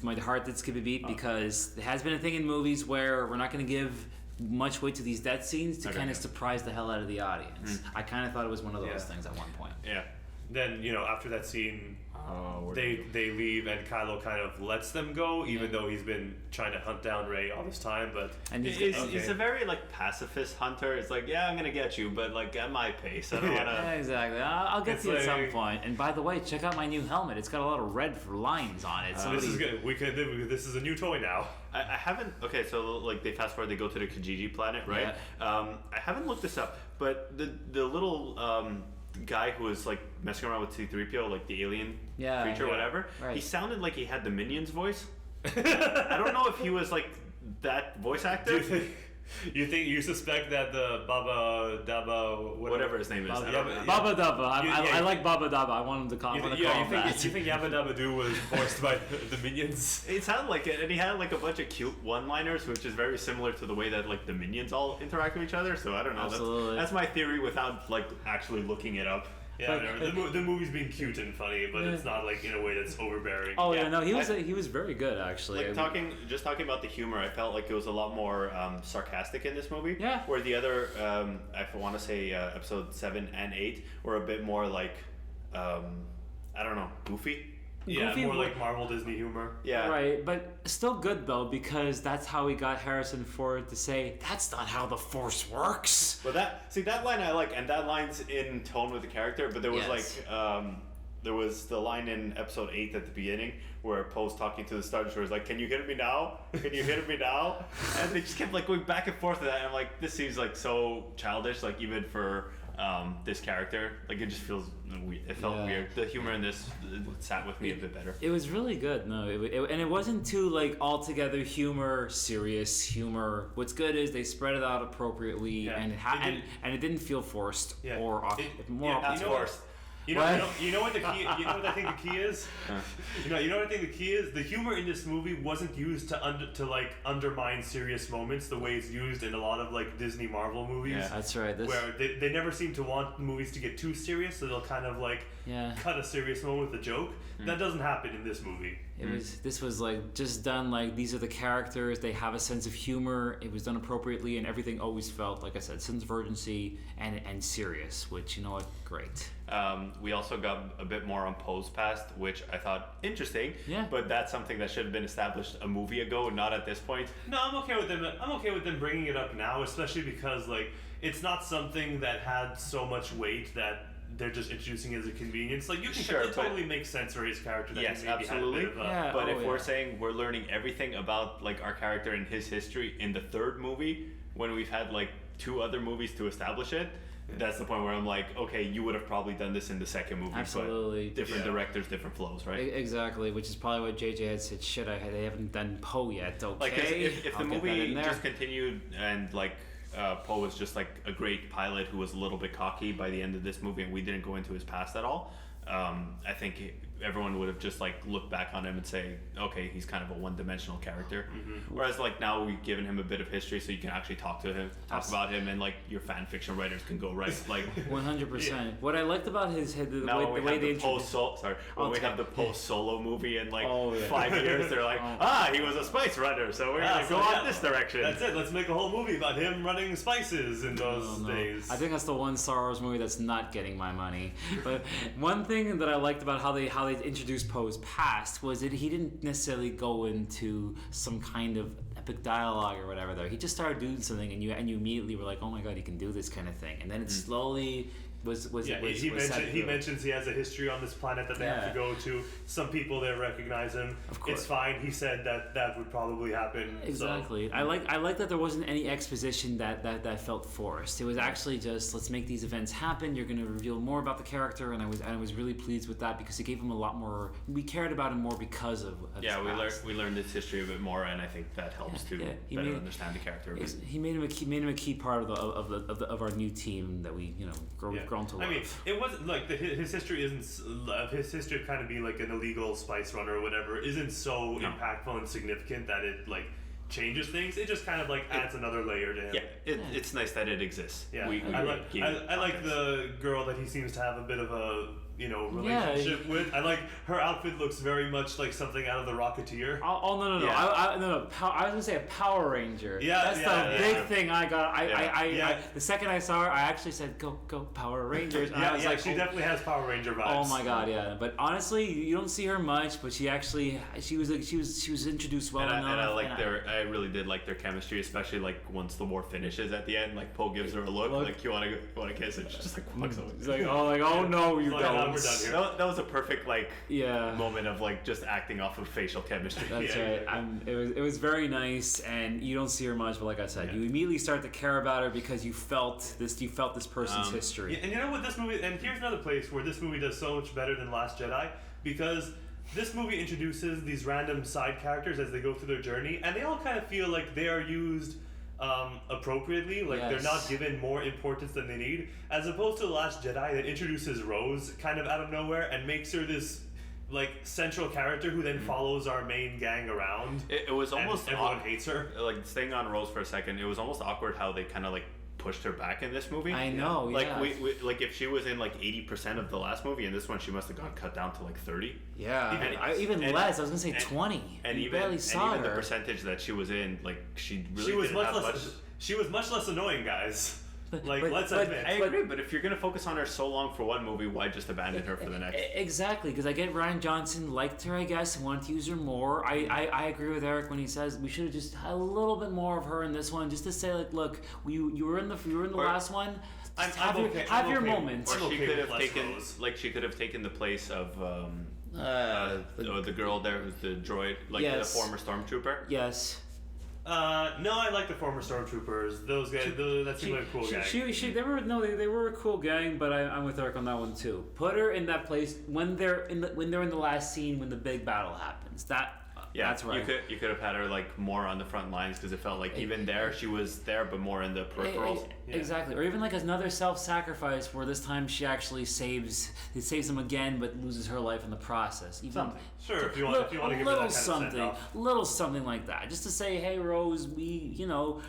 my heart did skip a beat because there has been a thing in movies where we're not gonna give much weight to these death scenes to Okay. kind of surprise the hell out of the audience. I kind of thought it was one of those Yeah. things at one point. Yeah. Then, after that scene, Oh, they leave and Kylo kind of lets them go, even though he's been trying to hunt down Rey all this time. But And he's, He's a very like pacifist hunter. It's like, yeah, I'm gonna get you, but like at my pace. I don't Yeah. yeah, wanna. exactly. I'll get It's to you at some like- point. And by the way, check out my new helmet. It's got a lot of red lines on it. this is good. This is a new toy now. I haven't. Okay, so like they fast forward, they go to the Kijiji planet, right? I haven't looked this up, but the little guy who was like messing around with C-3PO, like the alien creature, Yeah. whatever. Right. He sounded like he had the Minions voice. I don't know if he was like that voice actor. You suspect that the Baba Daba Whatever his name is. I don't know. Baba Daba. I You- like Baba Daba. I want him to call. You, I want thi- to call yeah, him that. you think Yabba Dabba Doo was voiced by the Minions? It sounded like it, and he had like a bunch of cute one-liners, which is very similar to the way that like the Minions all interact with each other. So I don't know. Absolutely. That's my theory without like actually looking it up. Yeah, the movie's being cute and funny, but it's not like in a way that's overbearing. Oh yeah, no, he was very good actually. Like talking about the humor, I felt like it was a lot more sarcastic in this movie. Yeah. Where the other, I want to say episode 7 and 8 were a bit more like I don't know, goofy. Yeah, Goofy more wa- like Marvel Disney humor. Yeah. Right, but still good though, because that's how we got Harrison Ford to say, "That's not how the Force works." But that line I like, and that line's in tone with the character. But there was Yes. there was the line in episode 8 at the beginning where Poe's talking to the Star Destroyer, like, "Can you hit me now? Can you hit me now?" And they just kept like going back and forth with that. And I'm like, this seems like so childish, like even for this character, like it just feels weird. It felt Yeah. weird. The humor in this sat with me a bit better. It was really good. No, and it wasn't too like altogether serious humor. What's good is they spread it out appropriately, Yeah. and it didn't feel forced Yeah. or off. That's you know what- forced. You know what the key. You know what I think the key is. You know what I think the key is. The humor in this movie wasn't used to like undermine serious moments the way it's used in a lot of like Disney Marvel movies. Yeah. That's right. Where they never seem to want movies to get too serious, so they'll kind of like cut a serious moment with a joke. That doesn't happen in this movie. This was like just done like these are the characters, they have a sense of humor, it was done appropriately, and everything always felt, like I said, sense of urgency and serious, which, you know what, great. We also got a bit more on Poe's past, which I thought interesting. Yeah. But that's something that should have been established a movie ago, not at this point. No, I'm okay with them. I'm okay with them bringing it up now, especially because like it's not something that had so much weight that they're just introducing as a convenience. Like you can Sure, it totally makes sense for his character. That Yes, he maybe absolutely. Had a bit of a, Yeah. But Oh, if we're saying we're learning everything about like our character and his history in the third movie, when we've had like 2 other movies to establish it, that's the point where I'm like, okay, you would have probably done this in the second movie. Absolutely. But different directors, different flows, right? Exactly, which is probably what JJ had said, shit, they haven't done Poe yet, okay? Like if the I'll get that movie in there. just continued and like Poe was just like a great pilot who was a little bit cocky by the end of this movie and we didn't go into his past at all, I think everyone would have just like looked back on him and say, okay, he's kind of a one-dimensional character. Whereas like now we've given him a bit of history, so you can actually talk about him, and like your fan fiction writers can go right like 100%. What I liked about his head, the now way, when the we way have they the introduced. when we have the post solo movie in like Oh, yeah. 5 years, they're like, he was a spice runner, so we're gonna go on this direction. That's it. Let's make a whole movie about him running spices in those days. I think that's the one Star Wars movie that's not getting my money. But one thing that I liked about how they introduced Poe's past was that he didn't necessarily go into some kind of epic dialogue or whatever. There, he just started doing something, and you immediately were like, oh my god, he can do this kind of thing. And then it slowly was he mentions he has a history on this planet that they have to go to. Some people there recognize him. Of course. It's fine. He said that would probably happen. Exactly. So. I like that there wasn't any exposition that felt forced. It was actually just, let's make these events happen. You're going to reveal more about the character, and I was really pleased with that because it gave him a lot more. We cared about him more because of his past. we learned his history a bit more, and I think that helps to better understand the character a bit. He made him a key part of our new team that we grown to love. I mean, it wasn't like his history isn't his history of kind of being like an illegal spice runner or whatever isn't so impactful and significant that it like changes things. It just kind of like adds another layer to him. Yeah, it's nice that it exists. Yeah, I like the girl that he seems to have a bit of a relationship with. I like her outfit. Looks very much like something out of the Rocketeer. No. Yeah. No. I was gonna say a Power Ranger. Yeah, that's the big thing I got. The second I saw her, I actually said, "Go Power Rangers!" And I was like, she definitely has Power Ranger vibes. Oh my god, yeah. But honestly, you don't see her much, but she was introduced well enough. And I really did like their chemistry, especially like once the war finishes at the end. Like Poe gives her a look, like you want to kiss, and she just like walks away. It's like, oh no, you don't. We're done here. That was a perfect moment of like just acting off of facial chemistry. That's right. It was very nice, and you don't see her much, but like I said, you immediately start to care about her because you felt this person's history. And you know what, this movie, and here's another place where this movie does so much better than Last Jedi, because this movie introduces these random side characters as they go through their journey, and they all kind of feel like they are used appropriately, like they're not given more importance than they need, as opposed to The Last Jedi that introduces Rose kind of out of nowhere and makes her this like central character who then follows our main gang around. It was almost everyone hates her. Like staying on Rose for a second, it was almost awkward how they kind of like pushed her back in this movie. I know, like we like if she was in like 80% of the last movie, in this one she must have gone cut down to like 30. Yeah, even less. I was gonna say 20. And you even barely saw and even her. the percentage that she was in, like she really She was didn't much have less. She was much less annoying, guys. let's admit. I agree, but if you're gonna focus on her so long for one movie, why just abandon her for the next? Exactly, because I get Ryan Johnson liked her, I guess, and wanted to use her more. I agree with Eric when he says we should have just had a little bit more of her in this one, just to say like, look, you were in the last one. Have your moments. Or she could have taken she could have taken the place of the girl there who's the droid, the former stormtrooper. Yes. No, I like the former stormtroopers. Those guys, that seemed like a cool gang. They were a cool gang, but I'm with Eric on that one too. Put her in that place when they're in the last scene when the big battle happens. That's right. You could have had her more on the front lines because it felt like even there she was there, but more in the peripherals. Exactly, or even another self-sacrifice where this time she actually saves them again, but loses her life in the process. Something. Sure, if you want to give her that kind of send-off. Little something like that, just to say, hey Rose,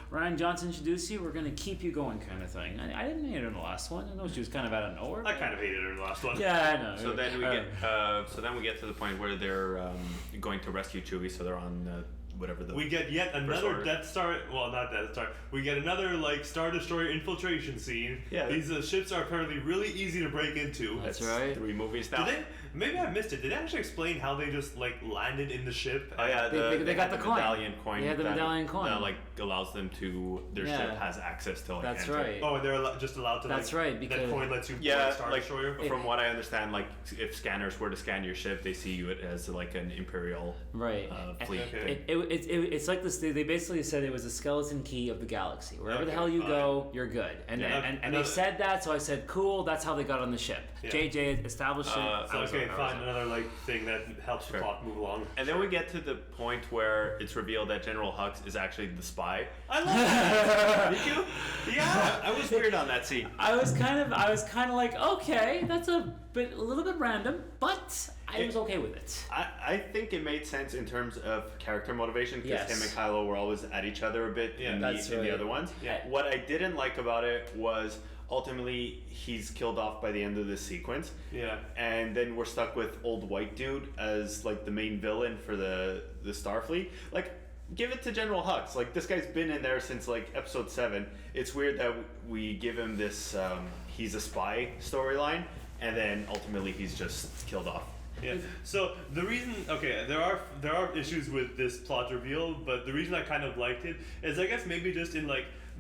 Ryan Johnson introduced you, we're gonna keep you going, kind of thing. I didn't hate her in the last one. I know she was kind of out of nowhere. I kind of hated her in the last one. Yeah, I know. So then we get to the point where they're going to rescue Chewie, so they're on we get yet another Death Star. Well, not Death Star. We get another Star Destroyer infiltration scene. Yeah. These ships are apparently really easy to break into. That's right. 3 movies now. Maybe I missed it. Did they actually explain how they just landed in the ship? Oh yeah, they got the coin. Medallion coin. They had the medallion coin. That allows them to their ship has access to That's enter. right. Oh, and they're just allowed to. That's right, because that coin lets you Star Destroyer. From what I understand, if scanners were to scan your ship, they see you as an Imperial fleet. Okay. It's like this. They basically said it was a skeleton key of the galaxy. Wherever the hell you go, you're good. And they said that, so I said, cool. That's how they got on the ship. Yeah. JJ established it. Okay, fine. Another thing that helps the plot move along. And then we get to the point where it's revealed that General Hux is actually the spy. I love that. Did you? Yeah, I was weird on that scene. I was kind of like, okay, that's a little bit random, but I was okay with it. I think it made sense in terms of character motivation because him and Kylo were always at each other a bit in the other ones. Yeah. What I didn't like about it was ultimately he's killed off by the end of this sequence. Yeah. And then we're stuck with old white dude as the main villain for the Starfleet. Give it to General Hux. This guy's been in there since episode 7. It's weird that we give him this he's a spy storyline and then ultimately he's just killed off. Yeah. So the reason, there are issues with this plot reveal, but the reason I kind of liked it is I guess maybe just in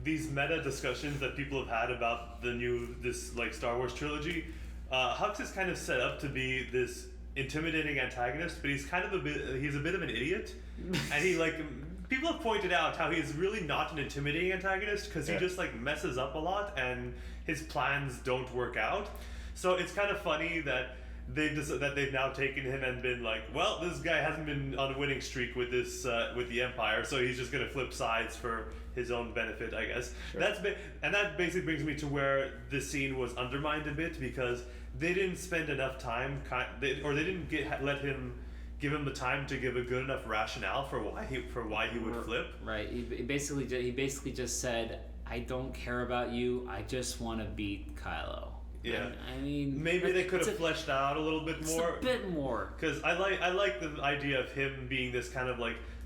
these meta discussions that people have had about this Star Wars trilogy, Hux is kind of set up to be this intimidating antagonist, but he's a bit of an idiot, and he people have pointed out how he's really not an intimidating antagonist because he just messes up a lot and his plans don't work out. So it's kind of funny that they've now taken him and been well, this guy hasn't been on a winning streak with with the Empire, so he's just gonna flip sides for his own benefit, I guess. Sure. That basically brings me to where this scene was undermined a bit because they didn't spend enough time, they didn't give him the time to give a good enough rationale for why he would flip. Right. He basically just said, "I don't care about you. I just want to beat Kylo." Yeah, I mean, maybe they could have fleshed out a little bit more. A bit more. Because I like the idea of him being this kind of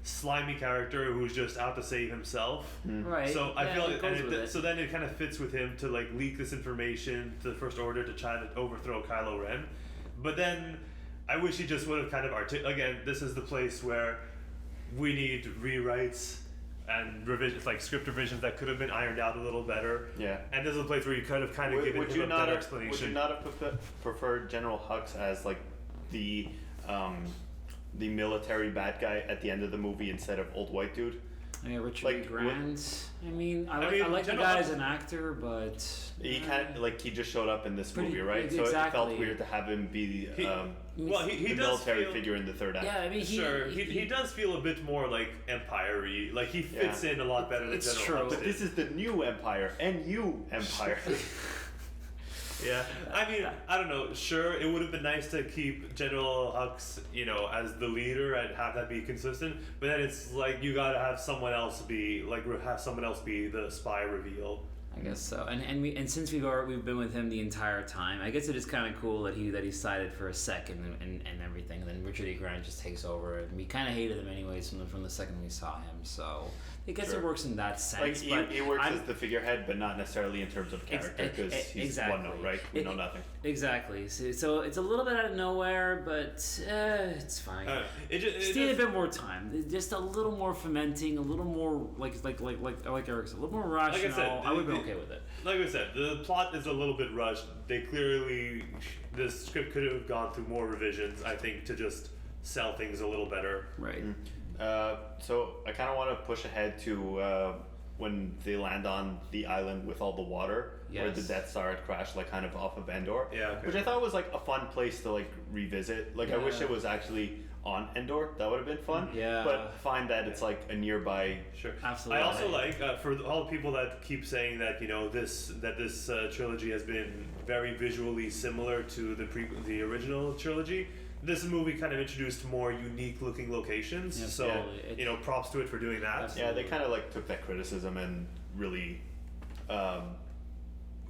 slimy character who's just out to save himself. Right. So I feel so then it kind of fits with him to leak this information to the First Order to try to overthrow Kylo Ren. But then I wish he just would have kind of again, this is the place where we need rewrites and revisions, script revisions that could have been ironed out a little better. Yeah. And this is a place where you could have kind of given him a better explanation. Would you not have preferred General Hux as the military bad guy at the end of the movie instead of old white dude? Yeah, Richard Grant. I like the guy as an actor, but he he just showed up in this movie, right? Exactly. So it felt weird to have him be he the military figure in the third act. Yeah, he does feel a bit more Empire-y. He fits in a lot better than General Hux. But this is the new Empire, NU Empire. Yeah, I don't know. Sure, it would have been nice to keep General Hux, as the leader and have that be consistent. But then it's you gotta have someone else be the spy reveal. I guess so. And since we've been with him the entire time, I guess it is kind of cool that he sided for a second and everything. And then Richard E. Grant just takes over, and we kind of hated him anyways from the second we saw him. So I guess it works in that sense. Like he works as the figurehead, but not necessarily in terms of character, because he's one note, right? We know nothing. Exactly. So it's a little bit out of nowhere, but it's fine. Just need a bit more time. Just a little more fermenting, a little more like Eric said, a little more rational. Like I said, I would be okay with it. Like I said, the plot is a little bit rushed. They clearly, the script could have gone through more revisions, I think, to just sell things a little better. Right. So I kind of want to push ahead to when they land on the island with all the water, where the Death Star had crashed, like kind of off of Endor. Yeah. Okay. Which I thought was like a fun place to like revisit. Like I wish it was actually on Endor. That would have been fun. Yeah. But find that it's like a nearby. Sure. Absolutely. I also like for all the people that keep saying that this trilogy has been very visually similar to the original trilogy. This movie kind of introduced more unique looking locations, so props to it for doing that. Absolutely. Yeah, they kind of like took that criticism and really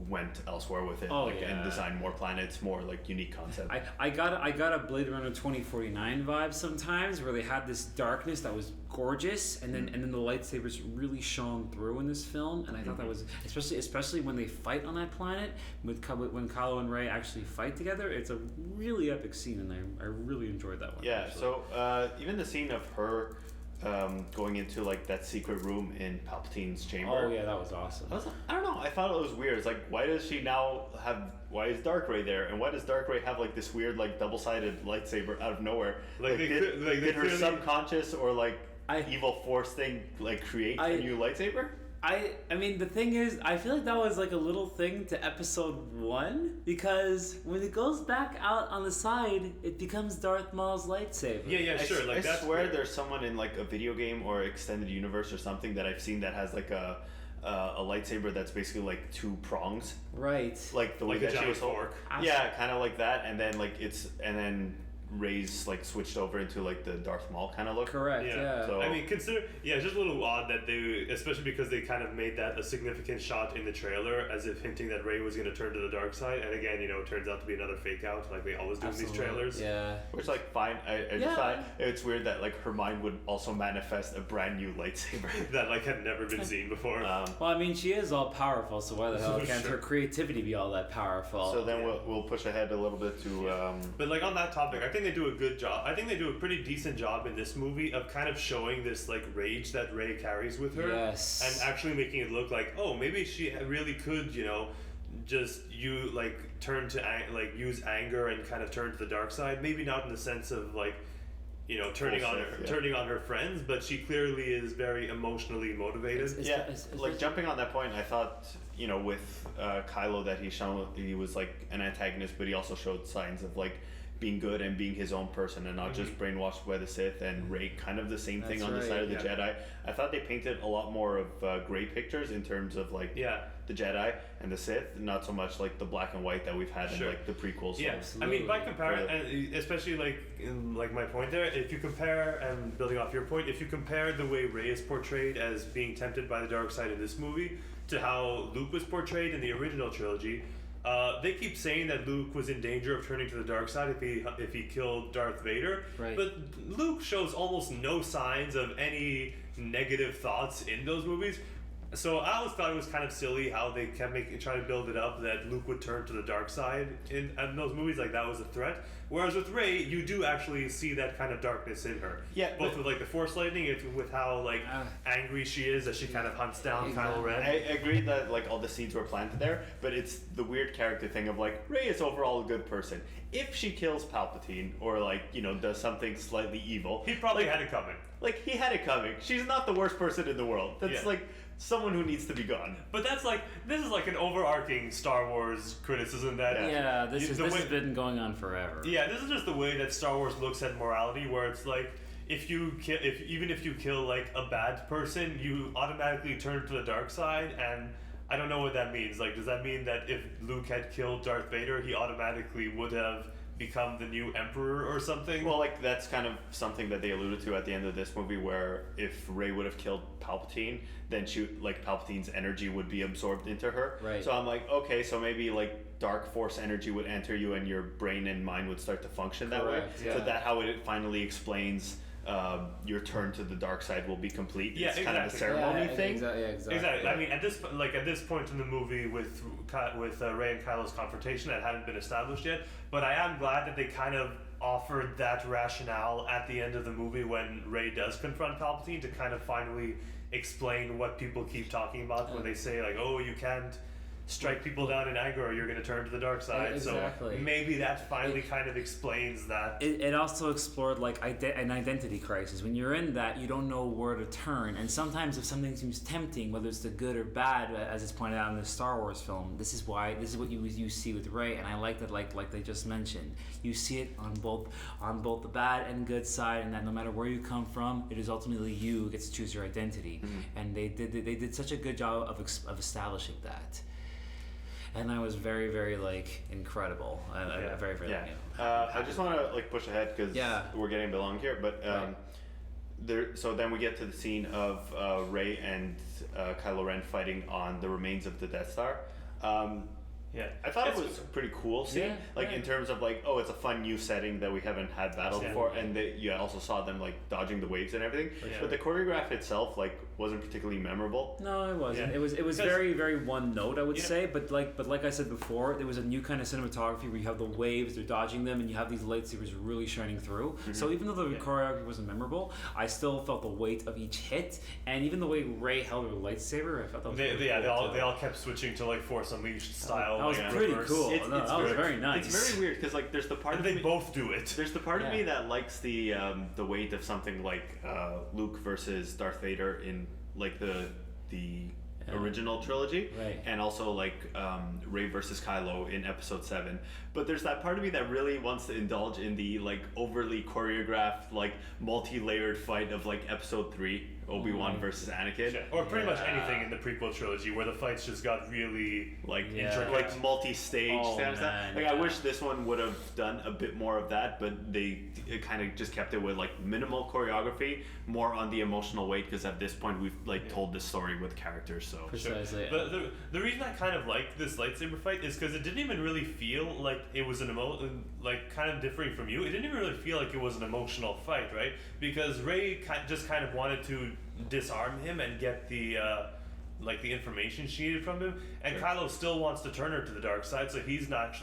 went elsewhere with it, and designed more planets, more like unique concept. I got a Blade Runner 2049 vibe sometimes, where they had this darkness that was gorgeous, and then the lightsabers really shone through in this film, and I thought that was especially when they fight on that planet when Kylo and Rey actually fight together. It's a really epic scene, and I really enjoyed that one. Yeah. Actually. So even the scene of her going into like that secret room in Palpatine's chamber. Oh yeah, that was awesome. I don't know. I thought it was weird. It's like, why does she now have? Why is Dark Ray there? And why does Dark Ray have like this weird like double-sided lightsaber out of nowhere? Did her subconscious or like evil force thing like create a new lightsaber? I mean, the thing is, I feel like that was like a little thing to episode 1, because when it goes back out on the side, it becomes Darth Maul's lightsaber. Yeah, sure. I swear there's someone in like a video game or extended universe or something that I've seen that has like a lightsaber that's basically like 2 prongs. Right. Like the way like that a she was fork. Yeah, kind of like that, and then Rey's like switched over into like the Darth Maul kind of look. Correct. Yeah. So, I mean, it's just a little odd that they, especially because they kind of made that a significant shot in the trailer, as if hinting that Rey was going to turn to the dark side, and again, it turns out to be another fake out, like they always do in these trailers. Yeah. Which like fine. I just thought it's weird that like her mind would also manifest a brand new lightsaber that like had never been seen before. Well, I mean, she is all powerful, so why the hell can't her creativity be all that powerful? So then we'll push ahead a little bit to. But like on that topic, I think they do a good job. I think they do a pretty decent job in this movie of kind of showing this like rage that Rey carries with her, yes, and actually making it look like, oh, maybe she really could, just turn to use anger and kind of turn to the dark side. Maybe not in the sense of like, turning on her friends, but she clearly is very emotionally motivated. Jumping on that point, I thought with Kylo that he was like an antagonist, but he also showed signs of like being good and being his own person and not just brainwashed by the Sith, and Rey kind of the same thing on the side of the Jedi. I thought they painted a lot more of gray pictures in terms of like the Jedi and the Sith, not so much like the black and white that we've had in like the prequels. Yeah, I mean by comparison, especially like my point there, if you compare, and building off your point, if you compare the way Rey is portrayed as being tempted by the dark side in this movie to how Luke was portrayed in the original trilogy. They keep saying that Luke was in danger of turning to the dark side if he killed Darth Vader, but Luke shows almost no signs of any negative thoughts in those movies. So I always thought it was kind of silly how they kept trying to build it up that Luke would turn to the dark side in those movies, like that was a threat. Whereas with Rey, you do actually see that kind of darkness in her. Yeah, both with like the Force lightning, and with how like angry she is as she kind of hunts down Kylo Ren. I agree that like all the seeds were planted there, but it's the weird character thing of like Rey is overall a good person. If she kills Palpatine or like does something slightly evil, he probably had it coming. Like he had it coming. She's not the worst person in the world. That's like someone who needs to be gone. But this is like an overarching Star Wars criticism that this has been going on forever. Yeah, this is just the way that Star Wars looks at morality, where it's like even if you kill like a bad person, you automatically turn to the dark side, and I don't know what that means. Like, does that mean that if Luke had killed Darth Vader, he automatically would have become the new emperor or something. Well, like that's kind of something that they alluded to at the end of this movie, where if Rey would have killed Palpatine, then Palpatine's energy would be absorbed into her. Right. So I'm like, okay, so maybe like dark force energy would enter you, and your brain and mind would start to function that way. Correct, yeah. So that how it finally explains your turn to the dark side will be complete. Yeah, It's kind of a ceremony thing. Exactly. Exactly. I mean, at this point in the movie with Rey and Kylo's confrontation, that hadn't been established yet. But I am glad that they kind of offered that rationale at the end of the movie when Rey does confront Palpatine to kind of finally explain what people keep talking about when they say like, "Oh, you can't strike people down in anger or you're going to turn to the dark side." Exactly. So maybe that finally kind of explains that. It also explored like an identity crisis. When you're in that, you don't know where to turn, and sometimes if something seems tempting, whether it's the good or bad, as it's pointed out in the Star Wars film, this is what you see with Rey, and I like that, like they just mentioned, you see it on both the bad and good side, and that no matter where you come from, it is ultimately you who gets to choose your identity, and they did such a good job of establishing that. And I was very, very like incredible. Very, very. Yeah. You know, I just want to like push ahead because we're getting a bit long here, but there. So then we get to the scene of Rey and Kylo Ren fighting on the remains of the Death Star. I thought it was a pretty cool scene. In terms of like, oh, it's a fun new setting that we haven't had battle before, and you also saw them like dodging the waves and everything. But the choreograph itself like wasn't particularly memorable. No, it wasn't. It was very, very one note, I would say. But like I said before, there was a new kind of cinematography where you have the waves, they're dodging them, and you have these lightsabers really shining through. So even though the choreography wasn't memorable, I still felt the weight of each hit, and even the way Rey held her lightsaber, I felt that was they all kept switching to like Force Unleashed style. That was pretty cool. That was very nice. It's very weird because like there's the part and of they me, both do it. There's the part of me that likes the weight of something like Luke versus Darth Vader in like the original trilogy, right. And also like Rey versus Kylo in Episode 7. But there's that part of me that really wants to indulge in the like overly choreographed, like multi-layered fight of like Episode 3, Obi-Wan versus Anakin. Sure. Or pretty much anything in the prequel trilogy where the fights just got really intricate. Like multi-stage kind of stuff. Like I wish this one would have done a bit more of that, but they kind of just kept it with like minimal choreography, more on the emotional weight, because at this point we've like told this story with characters. So precisely. But the reason I kind of like this lightsaber fight is because it didn't even really feel like it was like kind of differing from you. It didn't even really feel like it was an emotional fight, right? Because Rey just kind of wanted to disarm him and get the information she needed from him, and Kylo still wants to turn her to the dark side, so he's not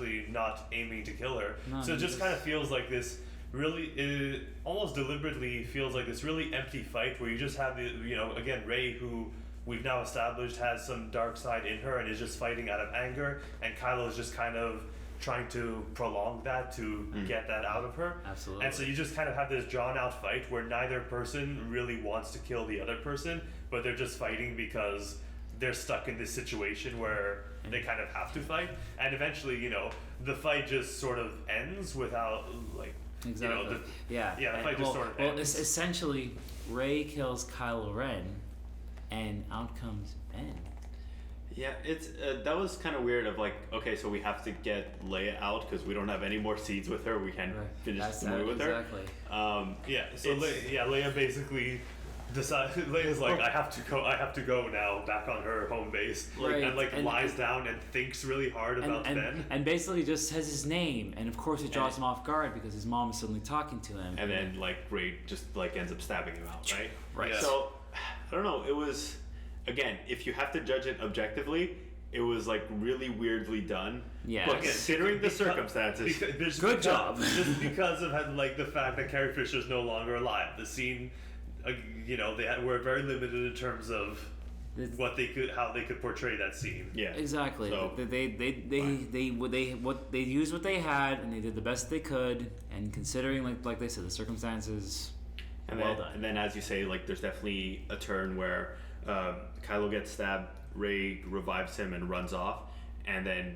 aiming to kill her. So it just kind of feels like this really, it almost deliberately feels like this really empty fight where you just have again Rey, who we've now established has some dark side in her and is just fighting out of anger, and Kylo is just kind of trying to prolong that to get that out of her. Absolutely. And so you just kind of have this drawn out fight where neither person really wants to kill the other person, but they're just fighting because they're stuck in this situation where they kind of have to fight. And eventually, the fight just sort of ends without like exactly. the fight just sort of ends. Essentially, Rey kills Kylo Ren, and out comes Ben. Yeah, it's that was kind of weird. Of like, okay, so we have to get Leia out because we don't have any more scenes with her. We can't finish the movie with her. Leia basically Leia's like, I have to go now, back on her home base, and lies down and thinks really hard about Ben, and basically just says his name, and of course it draws him off guard because his mom is suddenly talking to him, and then like Rey just like ends up stabbing him out, right? Yeah. So I don't know. It was, again, if you have to judge it objectively, it was like really weirdly done. Yeah. But considering the circumstances, good job. Just because of like the fact that Carrie Fisher's no longer alive, the scene, were very limited in terms of how they could portray that scene. Yeah. Exactly. So, they used what they had, and they did the best they could, and considering like they said, the circumstances. Well done. And then, as you say, like there's definitely a turn where Kylo gets stabbed, Rey revives him and runs off, and then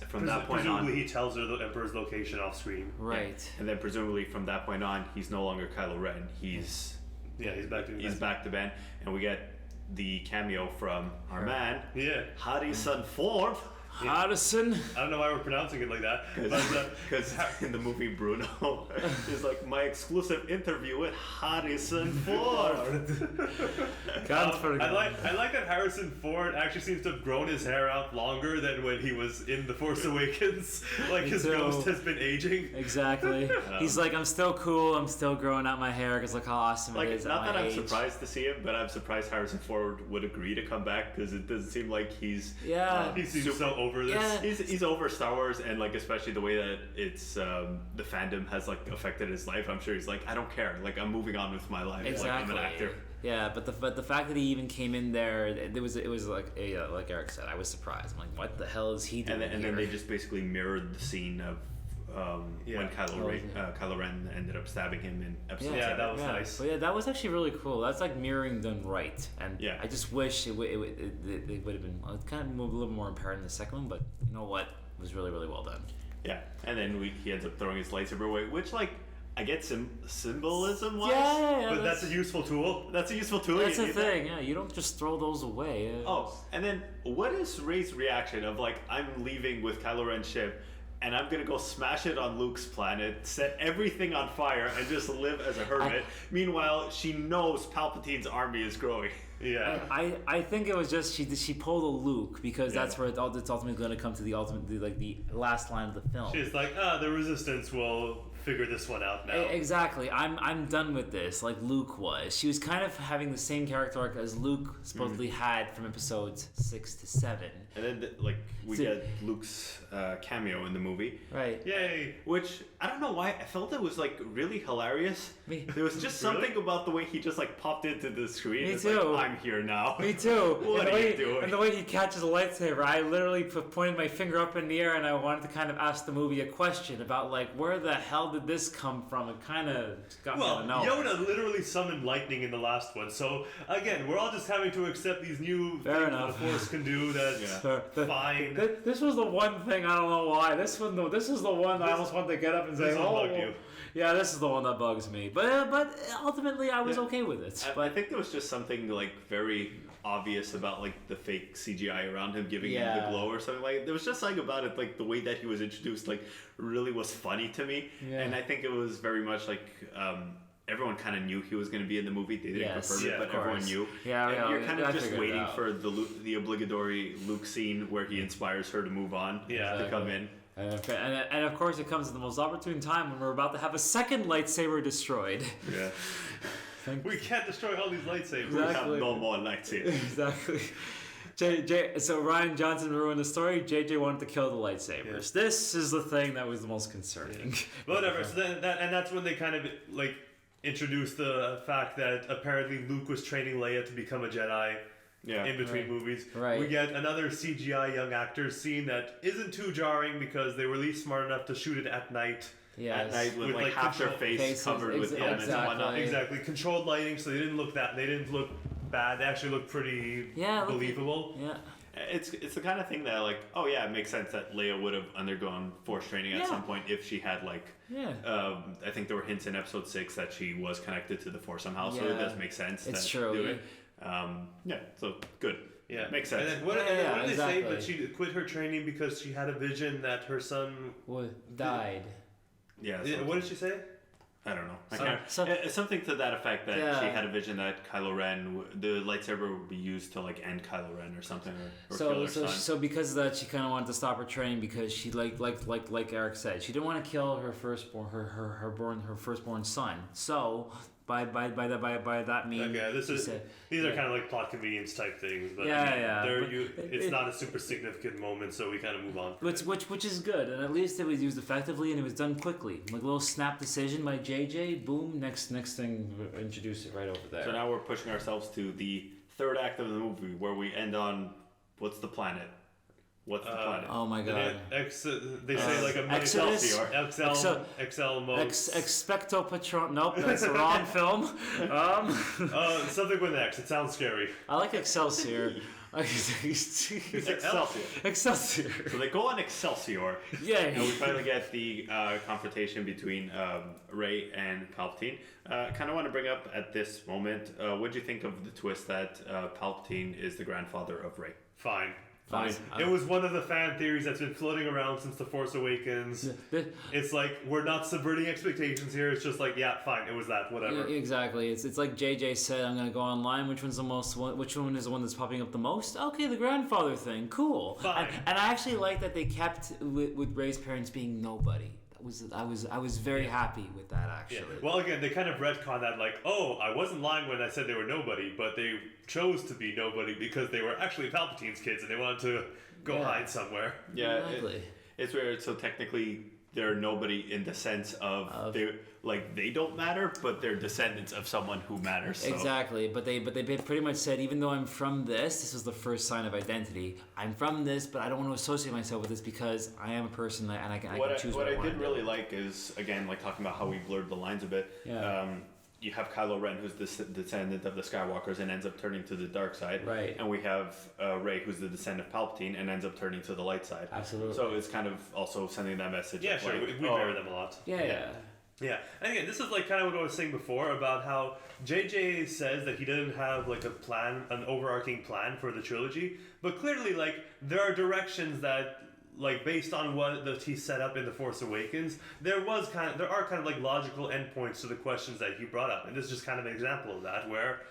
from that point on, presumably he tells her the Emperor's location off screen. Right. And then presumably from that point on, he's no longer Kylo Ren. He's back to Ben, and we get the cameo from our man, Harrison Ford. Harrison. I don't know why we're pronouncing it like that. Because in the movie Bruno, is like my exclusive interview with Harrison Ford. Can't forget. I like that Harrison Ford actually seems to have grown his hair out longer than when he was in The Force Awakens. Like his ghost has been aging. Exactly. He's like, I'm still cool. I'm still growing out my hair because look how awesome Like, it is. not at that my I'm age. surprised to see him, but I'm surprised Harrison Ford would agree to come back because it doesn't seem like he's Yeah. He seems so over this. Yeah. he's over Star Wars, and like especially the way that it's the fandom has like affected his life. I'm sure he's like, I don't care. Like I'm moving on with my life. Exactly. Like I'm an actor. Yeah, but the fact that he even came in there, it was like like Eric said, I was surprised. I'm like, what the hell is he doing And here? then they just basically mirrored the scene of when Kylo Ren ended up stabbing him in episode Yeah, 7. that was nice. But yeah, that was actually really cool. That's like mirroring done right, and Yeah. I just wish it would have been kind of a little more apparent in the second one. But you know what? It was really well done. Yeah, and then he ends up throwing his lightsaber away, which like I get symbolism wise. Yeah, But that's a useful tool. That's a useful tool. That's You the need that. thing. Yeah, you don't just throw those away. Oh, and then what is Rey's reaction of like I'm leaving with Kylo Ren's ship and I'm gonna go smash it on Luke's planet, set everything on fire, and just live as a hermit. Meanwhile, she knows Palpatine's army is growing. Yeah. I think it was just she pulled a Luke because that's where it's ultimately going to come to the last line of the film. She's like, the Resistance will figure this one out now. Exactly. I'm done with this. Like Luke was. She was kind of having the same character arc as Luke supposedly had from episodes 6 to 7. And then we get Luke's cameo in the movie. Right. Yay! Which I don't know why I felt it was like really hilarious. Me- There was just Really? something about the way he just like popped into the screen. Me It's too. Like, I'm here now. Me too. What and the are you way, doing? And the way he catches a lightsaber, I literally pointed my finger up in the air and I wanted to kind of ask the movie a question about like where the hell did this come from? It kind of got Well, me to know. Yoda literally summoned lightning in the last one, so again, we're all just having to accept these new Fair things enough. the Force can do. That's fine. This was the one thing I don't know why. This is the one I almost wanted to get up and say, this will "Oh, bug you." yeah, this is the one that bugs me." But ultimately, I was okay with it. I think there was just something like very obvious about like the fake CGI around him giving him Yeah. the glow or something. Like there was just something about it, like the way that he was introduced, like really was funny to me. Yeah. And I think it was very much like everyone kind of knew he was going to be in the movie. They didn't Yes. confirm Yeah, it, but of everyone course. knew. Yeah, and yeah, you're kind of I just figured it waiting out. for the obligatory Luke scene where he inspires her to move on Yeah. to come in. And of course, it comes at the most opportune time when we're about to have a second lightsaber destroyed. Yeah. We can't destroy all these lightsabers. We have Exactly. no more lightsabers. Exactly. So Ryan Johnson ruined the story. JJ wanted to kill the lightsabers. This is the thing that was the most concerning. Whatever. So then that's when they kind of like introduced the fact that apparently Luke was training Leia to become a Jedi. Yeah. In between movies, Right. we get another CGI young actors scene that isn't too jarring because they were at least smart enough to shoot it at night. Yes. At night with, With, like like, half their control- face faces, covered with helmets and exactly. whatnot. Exactly, controlled lighting, so they didn't look bad. They actually looked pretty believable. Yeah. It's the kind of thing that like, oh yeah, it makes sense that Leia would have undergone Force training at Yeah. some point if she had like Yeah. I think there were hints in episode 6 that she was connected to the Force somehow, so it Yeah. does make sense. It's to true, do it. Yeah, so good. Yeah, Makes sense. And then what, Yeah, and then what yeah, did they say? exactly. But she quit her training because she had a vision that her son. Died. Yeah. Yeah, what did she say? I don't know. I So- can't. so- Something to that effect that Yeah. she had a vision that Kylo Ren, the lightsaber would be used to like end Kylo Ren or something, or kill her son. So because of that, she kind of wanted to stop her training because she like Eric said, she didn't want to kill her firstborn, her firstborn son. So by that means, Okay, these are yeah. kind of like plot convenience type things, but Yeah. it's not a super significant moment, so we kind of move on. Which is good, and at least it was used effectively and it was done quickly. Like a little snap decision by JJ. Boom. Next thing, introduce it right over there. So now we're pushing ourselves to the third act of the movie where we end on what's the planet? What's the planet? Oh my god. They say like a Exodus? XL mode. Expecto Patron. Nope, that's the wrong film. Something with X. It sounds scary. I like Excelsior. Excelsior. Excelsior. So they go on Excelsior, Yay. and we finally get the confrontation between Rey and Palpatine. Kind of want to bring up at this moment, what do you think of the twist that Palpatine is the grandfather of Rey? Fine. Fine. It was one of the fan theories that's been floating around since The Force Awakens. It's like, we're not subverting expectations here. It's just like, yeah, fine, it was that, whatever. Yeah, exactly. It's like JJ said, I'm going to go online. Which one is the one that's popping up the most? Okay, the grandfather thing. Cool. Fine. And I actually like that they kept with Rey's parents being nobody. I was very happy with that, actually. Yeah. Well, again, they kind of retcon that, like, oh, I wasn't lying when I said they were nobody, but they chose to be nobody because they were actually Palpatine's kids and they wanted to go hide somewhere. Yeah, Exactly. it's weird. So technically, they're nobody in the sense of they don't matter, but they're descendants of someone who matters. So. Exactly, but they pretty much said, even though I'm from this was the first sign of identity. I'm from this, but I don't want to associate myself with this because I am a person and I can choose what I want. What I did really like is, again, like talking about how we blurred the lines a bit. Yeah. You have Kylo Ren, who's the descendant of the Skywalkers and ends up turning to the dark side. Right. And we have Rey, who's the descendant of Palpatine and ends up turning to the light side. Absolutely. So it's kind of also sending that message. Yeah, of sure. like, We marry them a lot. Yeah. Yeah, and again, this is like kind of what I was saying before about how JJ says that he doesn't have like a plan, an overarching plan for the trilogy, but clearly like there are directions that, like based on what he set up in The Force Awakens, there are kind of like logical endpoints to the questions that he brought up, and this is just kind of an example of that, where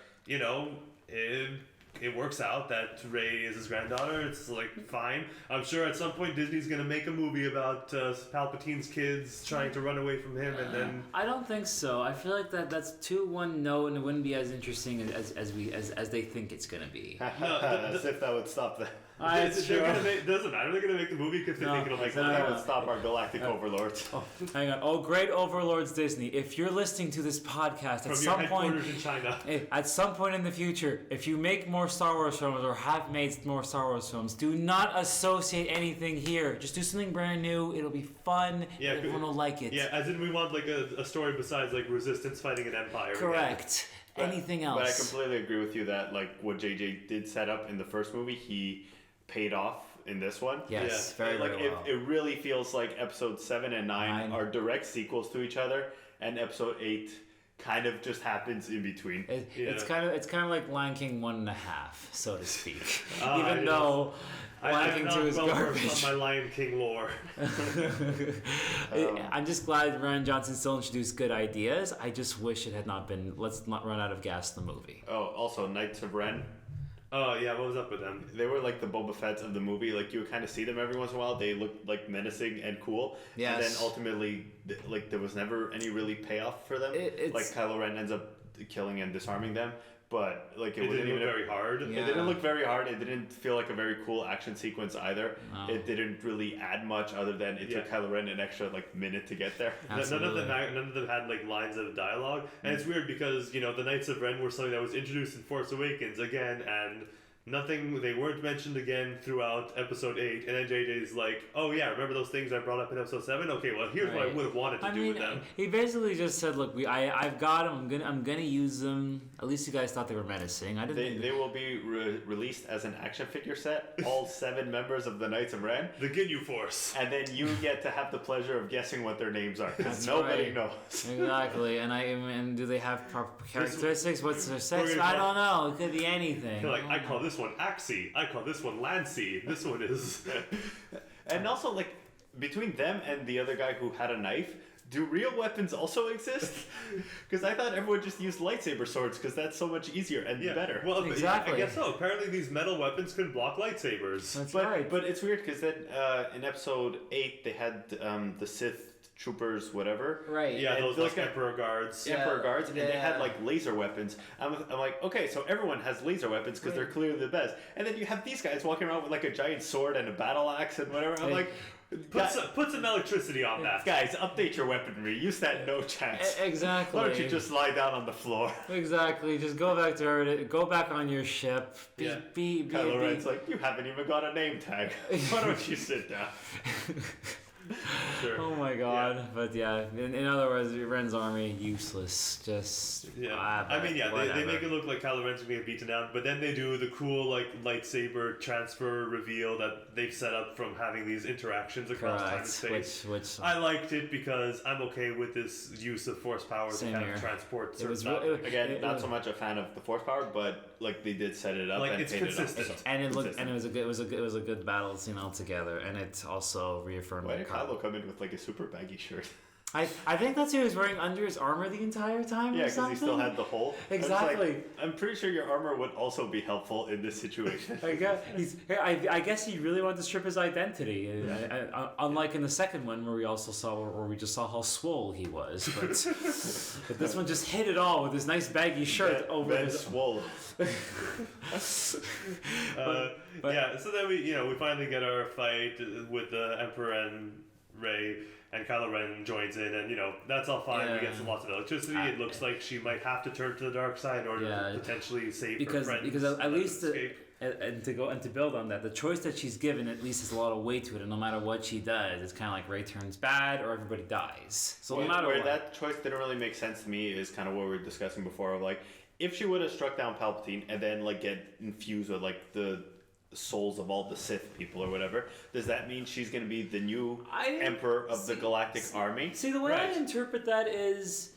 it works out that Rey is his granddaughter. It's like fine. I'm sure at some point Disney's gonna make a movie about Palpatine's kids trying to run away from him, and then I don't think so. I feel like that's too one note, and it wouldn't be as interesting as they think it's gonna be. As if that would stop the. doesn't matter. They're gonna make the movie because they think it'll make money. That would stop our galactic overlords. Oh, hang on. Oh, great overlords, Disney. If you're listening to this podcast From at your some point headquarters in China, at some point in the future, if you make more Star Wars films or have made more Star Wars films, do not associate anything here. Just do something brand new. It'll be fun. Yeah, everyone will like it. Yeah, as in we want like a story besides like Resistance fighting an Empire. Correct. Again. Anything else? But I completely agree with you that like what JJ did set up in the first movie, he paid off in this one. Yes, Yeah. very, like very well. it really feels like episode 7 and 9 are direct sequels to each other, and episode 8 kind of just happens in between. It's kind of like Lion King 1.5, so to speak. Even yes. though Lion King 2 is garbage. On my Lion King lore. I'm just glad Rian Johnson still introduced good ideas. I just wish it had not been, let's not run out of gas in the movie. Oh, also Knights of Ren. Oh yeah, what was up with them? They were like the Boba Fett's of the movie. Like you would kind of see them every once in a while. They looked like menacing and cool. Yes. And then ultimately, like there was never any really payoff for them. Like Kylo Ren ends up killing and disarming them, but like it wasn't didn't even look very hard. Yeah. It didn't look very hard. It didn't feel like a very cool action sequence either. No. It didn't really add much other than it took Kylo Ren an extra like minute to get there. None of them had like lines of dialogue, and it's weird because the Knights of Ren were something that was introduced in Force Awakens again, and they weren't mentioned again throughout episode 8, and then JJ's like, oh yeah, remember those things I brought up in episode 7? Okay, well here's what I would have wanted to do with them. He basically just said, look, I've got them, I'm gonna use them. At least you guys thought they were menacing. I didn't. They will be released as an action figure set, all 7 members of the Knights of Ren. The Ginyu Force. And then you get to have the pleasure of guessing what their names are, because nobody knows. Exactly, and do they have proper characteristics? What's their sex? I don't know. It could be anything. Like, I call this one Axie. I call this one Lancey. This one is... And also, like, between them and the other guy who had a knife, do real weapons also exist? Because I thought everyone just used lightsaber swords, because that's so much easier and better. Well, exactly. I guess so. Apparently these metal weapons can block lightsabers. That's right. But it's weird, because then in episode 8, they had the Sith troopers, whatever. Right. Yeah, and those like Emperor guards. Emperor guards, and they had like laser weapons. I'm like, okay, so everyone has laser weapons because they're clearly the best. And then you have these guys walking around with like a giant sword and a battle axe and whatever. I'm like, put some electricity on that. Guys, update your weaponry. Use that no chance. Exactly. Why don't you just lie down on the floor? Exactly. Just go back to Earth. Go back on your ship. Kylo Ren's like, you haven't even got a name tag. Why don't you sit down? Sure. Oh my god. But yeah, in other words, Ren's army, useless. Just. Yeah. Whatever. They make it look like Kylo Ren's gonna get beaten down, but then they do the cool like lightsaber transfer reveal that they've set up from having these interactions across time and space. Which I liked it because I'm okay with this use of force power to Same kind here. of transport It certain was objects. Again, not so much a fan of the force power, but like they did set it up Like, and it's paid it consistent. off. and it looked and it was a good battle scene altogether, and it also reaffirmed. Why that did Kylo come in with like a super baggy shirt? I think that's what he was wearing under his armor the entire time. Yeah, or because something. he still had the hole. Exactly. It's like, I'm pretty sure your armor would also be helpful in this situation. I guess he really wanted to strip his identity, unlike in the second one where we just saw how swole he was. But this one just hit it all with his nice baggy shirt over Ben his. swole. Yeah, so then we finally get our fight with the Emperor and Rey, and Kylo Ren joins in, and that's all fine. We get some lots of electricity. It looks like she might have to turn to the dark side in order to potentially save her friends. Because at least escape. and to build on that, the choice that she's given at least has a lot of weight to it, and no matter what she does, it's kind of like Rey turns bad or everybody dies. So no matter where what, that choice didn't really make sense to me is kind of what we were discussing before. Of like, if she would have struck down Palpatine and then like get infused with like the souls of all the Sith people or whatever, does that mean she's going to be the new emperor of the Galactic Army? See, the way I interpret that is,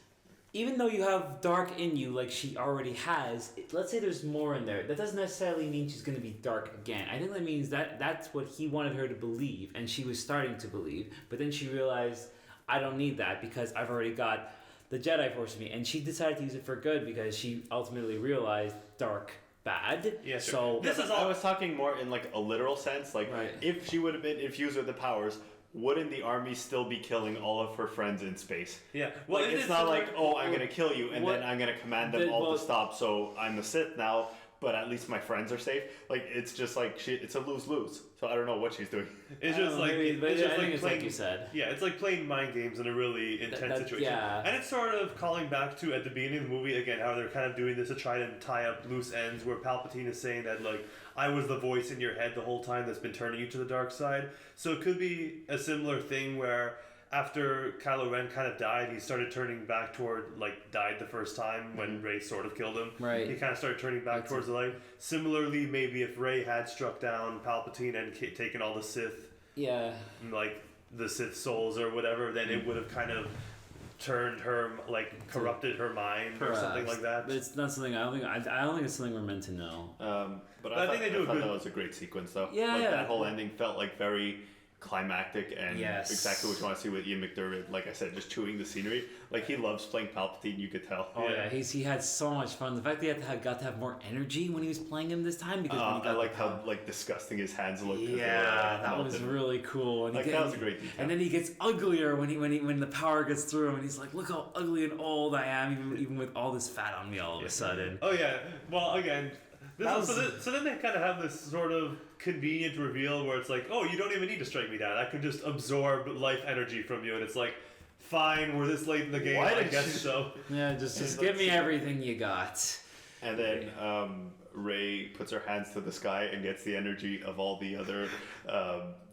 even though you have dark in you like she already has, let's say there's more in there, that doesn't necessarily mean she's going to be dark again. I think that means that's what he wanted her to believe, and she was starting to believe, but then she realized, I don't need that because I've already got the Jedi Force in me, and she decided to use it for good because she ultimately realized dark bad. Yeah, sure. So This is all. I was talking more in like a literal sense. Like, if she would have been infused with the powers, wouldn't the army still be killing all of her friends in space? Yeah. Well, like, it's not like, I'm going to kill you and then I'm going to command them all to stop, so I'm the Sith now, but at least my friends are safe. Like, it's just like, it's a lose-lose. So I don't know what she's doing. It's just like, it's like you said. Yeah, it's like playing mind games in a really intense situation. Yeah. And it's sort of calling back to, at the beginning of the movie, again, how they're kind of doing this to try to tie up loose ends, where Palpatine is saying that, like, I was the voice in your head the whole time that's been turning you to the dark side. So it could be a similar thing where after Kylo Ren kind of died, he started turning back toward, like, died the first time when Rey sort of killed him. Right. He kind of started turning back towards the light. Similarly, maybe if Rey had struck down Palpatine and taken all the Sith, like, the Sith souls or whatever, then it would have kind of turned her, like, corrupted her mind or something like that. But it's not something, I don't think it's something we're meant to know. But I think that was a great sequence, though. That whole ending felt like very climactic and exactly what you want to see with Ian McDiarmid. Like I said, just chewing the scenery. Like, he loves playing Palpatine, you could tell. Oh yeah, he had so much fun. The fact that he got to have more energy when he was playing him this time, because when he got I like how like disgusting his hands looked. Yeah, that was really cool. And that was a great detail. And then he gets uglier when the power gets through him, and he's like, "Look how ugly and old I am, even with all this fat on me all of a sudden." Oh yeah. Well, again. So then they kind of have this sort of convenient reveal where it's like, oh, you don't even need to strike me down. I can just absorb life energy from you. And it's like, fine, we're this late in the game, I guess so. Yeah, just give me everything you got. And then Rey puts her hands to the sky and gets the energy of all the other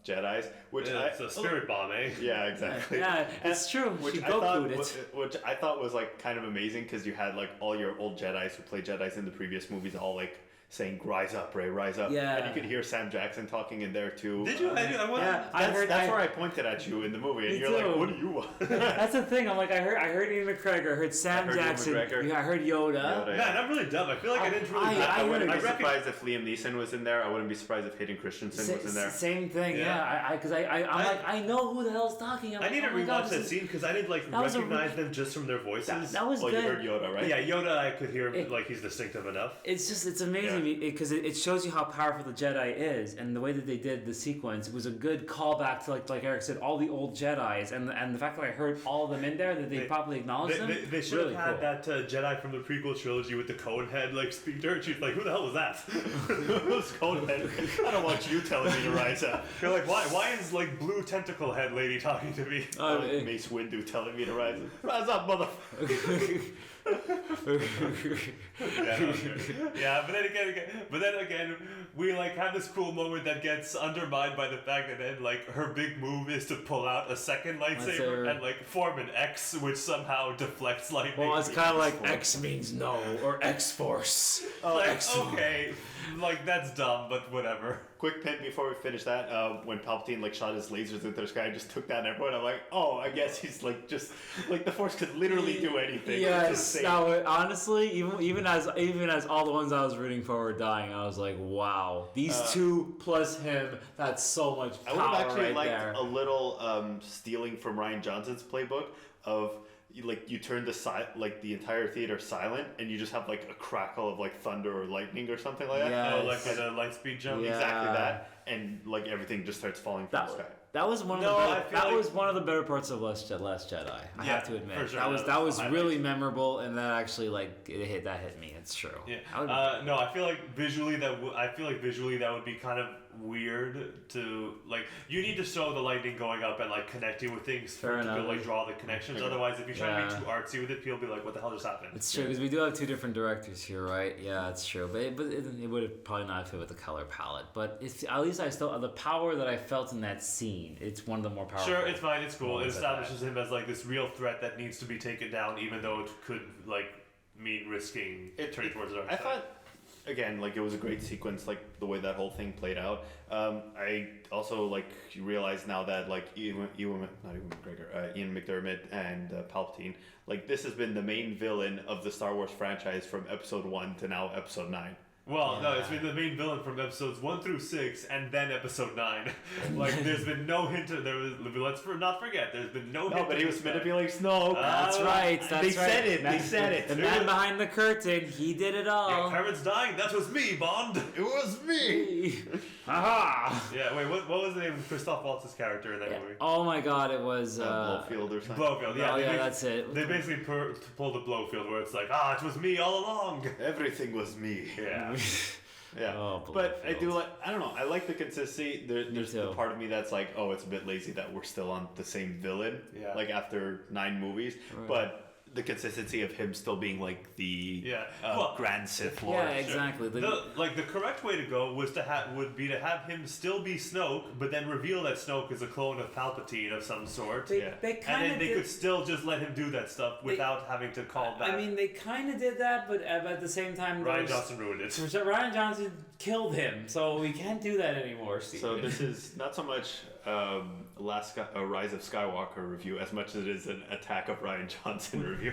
Jedis, which it's a spirit bomb, eh? Yeah, exactly. Yeah, it's true. Which I thought was like kind of amazing, because you had like all your old Jedis who played Jedis in the previous movies all like saying, "Rise up, Rey, rise up." Yeah. And you could hear Sam Jackson talking in there too. Did you? That's where I pointed at you in the movie, and you're like, "What do you want?" That's the thing. I'm like, I heard Ian McGregor, I heard Sam Jackson, I heard Yoda. Man, I'm really dumb. I feel like I didn't really. I wouldn't be surprised if Liam Neeson was in there. I wouldn't be surprised if Hayden Christensen was in there. Same thing, yeah. Because I'm like, I know who the hell's talking. I need to rewatch that scene because I didn't recognize them just from their voices. That was good. You heard Yoda, right? Yeah, Yoda. I could hear like he's distinctive enough. It's amazing because it shows you how powerful the Jedi is, and the way that they did the sequence was a good callback to like Eric said, all the old Jedis, and the fact that I heard all of them in there, that they probably acknowledged them. They should have had that Jedi from the prequel trilogy with the cone head like speak to her. She's like, "Who the hell was that?" Who's cone head? I don't want you telling me to rise up. You're like, why is like blue tentacle head lady talking to me? Mace Windu telling me to rise up. Rise up, motherfucker. Yeah, but then again, then again, we like have this cool moment that gets undermined by the fact that then like her big move is to pull out a second lightsaber and like form an X, which somehow deflects lightning. Well, it's kind of like X means no, or X Force. Like, okay, like that's dumb, but whatever. Quick pin before we finish that. When Palpatine like shot his lasers into the sky and just took down everyone, I'm like, oh, I guess he's like just like the Force could literally do anything. Yes. No, honestly, even as all the ones I was rooting for were dying, I was like, wow, these two plus him, that's so much power. I would have actually liked there. a little stealing from Ryan Johnson's playbook of. You turn the entire theater silent, and you just have like a crackle of like thunder or lightning or something like that. Yes. Oh, like with a light speed jump. Yeah. Exactly that, and like everything just starts falling from the sky. That was one of the better parts of Last Jedi. I have to admit. For sure. That was really memorable, and that actually like hit me. It's true. Yeah. No, I feel like visually that would be kind of weird to like. You need to show the lightning going up and like connecting with things Fair enough. to like draw the connections. Otherwise, if you try to be too artsy with it, people will be like, "What the hell just happened?" It's true because we do have two different directors here, right? Yeah, it's true. But it would have probably not fit with the color palette. But at least I still the power that I felt in that scene. It's one of the more powerful. Sure, it's fine. It's cool. It establishes him as like this real threat that needs to be taken down, even though it could like mean risking turning towards the dark side. I thought, again, like it was a great sequence, like the way that whole thing played out. I also like realize now that like Ian McDermott and Palpatine, like this has been the main villain of the Star Wars franchise from Episode 1 to now Episode 9. Well, no, it's been the main villain from episodes 1 through 6, and then episode 9. Like, there's been no hint of let's not forget, there's been no hint. No, but he was manipulating Snoke. That's right. They said it. They said it. The man behind the curtain, he did it all. Yeah, Kyron's dying. That was me, Bond. It was me. Aha! Yeah. Wait. What was the name of Christoph Waltz's character in that movie? Oh my God! It was Blowfield or something. Blowfield. Yeah. Oh, that's it. They basically pulled the Blowfield where it's like, it was me all along. Everything was me. Yeah. Yeah, but I do like. I don't know. I like the consistency. There's the part of me that's like, oh, it's a bit lazy that we're still on the same villain. Yeah. Like after 9 movies, but the consistency of him still being like the Grand Sith Lord. Yeah, exactly. The correct way to go would be to have him still be Snoke, but then reveal that Snoke is a clone of Palpatine of some sort. They kind of could still just let him do that stuff without having to call back. I mean, they kind of did that, but at the same time, Ryan Johnson ruined it. Ryan Johnson killed him, so we can't do that anymore. Steve. So this is not so much Rise of Skywalker review as much as it is an Attack of Ryan Johnson review.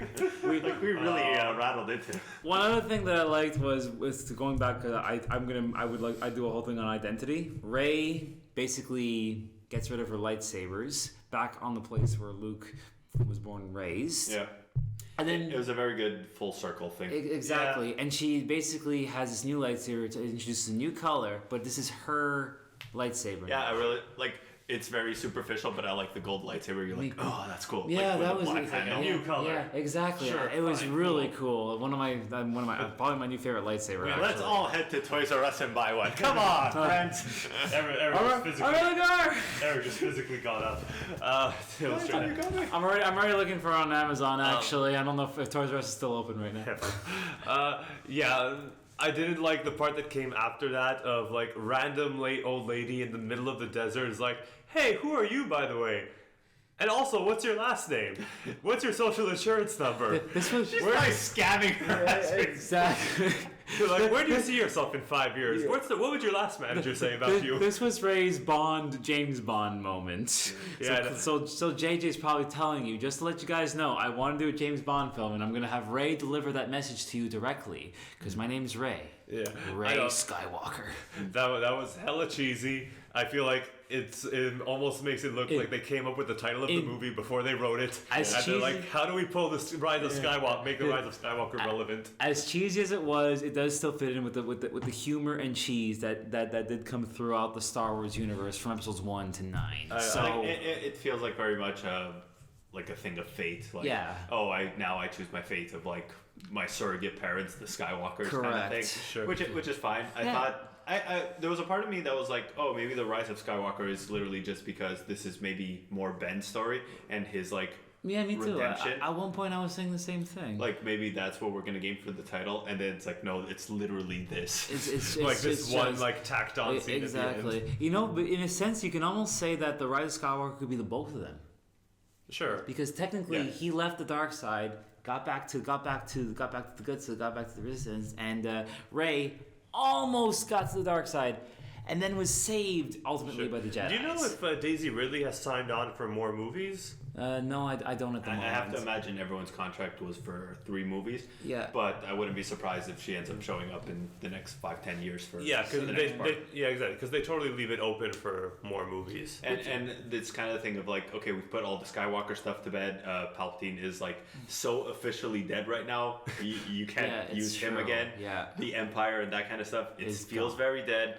we really rattled into it. One other thing that I liked was going back. I do a whole thing on identity. Rey basically gets rid of her lightsabers back on the place where Luke was born and raised. Yeah. And then it was a very good full circle thing. Exactly. Yeah. And she basically has this new lightsaber to introduce a new color, but this is her lightsaber. Yeah, I really like. It's very superficial, but I like the gold lightsaber. You're like, oh, that's cool. Yeah, like, that was a new color. Yeah, exactly. Sure, it was really cool. One of my probably my new favorite lightsaber. Wait, let's all head to Toys R Us and buy one. Come on, friends. Eric just physically got up. I'm already looking for it on Amazon. Actually, I don't know if Toys R Us is still open right now. Yeah. I didn't like the part that came after that of like random old lady in the middle of the desert is like, hey, who are you, by the way? And also, what's your last name? What's your social insurance number? She's probably scamming her. Exactly. Like, where do you see yourself in 5 years? Yeah. What would your last manager say about you? This was Ray's James Bond moment. Yeah. So JJ's probably telling you, just to let you guys know, I want to do a James Bond film, and I'm going to have Ray deliver that message to you directly, because my name's Ray. Yeah. Ray Skywalker. That was hella cheesy. I feel like it almost makes it look like they came up with the title of the movie before they wrote it. And they're like, how do we pull this Rise of Skywalker, make the Rise of Skywalker relevant? As cheesy as it was, it does still fit in with the humor and cheese that did come throughout the Star Wars universe from episodes 1 to 9. So it feels like very much like a thing of fate. Like, I choose my fate of like my surrogate parents, the Skywalkers, kind of thing. Sure. Which is fine. I thought. There was a part of me that was like, oh, maybe the Rise of Skywalker is literally just because this is maybe more Ben's story and his like Yeah, me too. redemption. At one point, I was saying the same thing. Like maybe that's what we're gonna game for the title, and then it's like no, it's literally this. It's like this it's one just- like tacked on scene at the exactly. end. You know, but in a sense, you can almost say that the Rise of Skywalker could be the both of them, Sure. because technically Yeah. he left the dark side, got back to the good side, got back to the resistance, and Rey almost got to the dark side, and then was saved ultimately by the Jedi. Do you know if Daisy Ridley has signed on for more movies? No, I don't at the I moment. have to imagine everyone's contract was for 3 movies. Yeah. But I wouldn't be surprised if she ends up showing up in the next 5-10 years for Yeah, because the next part. exactly, because they totally leave it open for more movies. And it's kind of the thing of like, okay, we've put all the Skywalker stuff to bed. Palpatine is like so officially dead right now. You can't Yeah, it's use him true. again. Yeah. The Empire and that kind of stuff. It It's feels gone. very dead.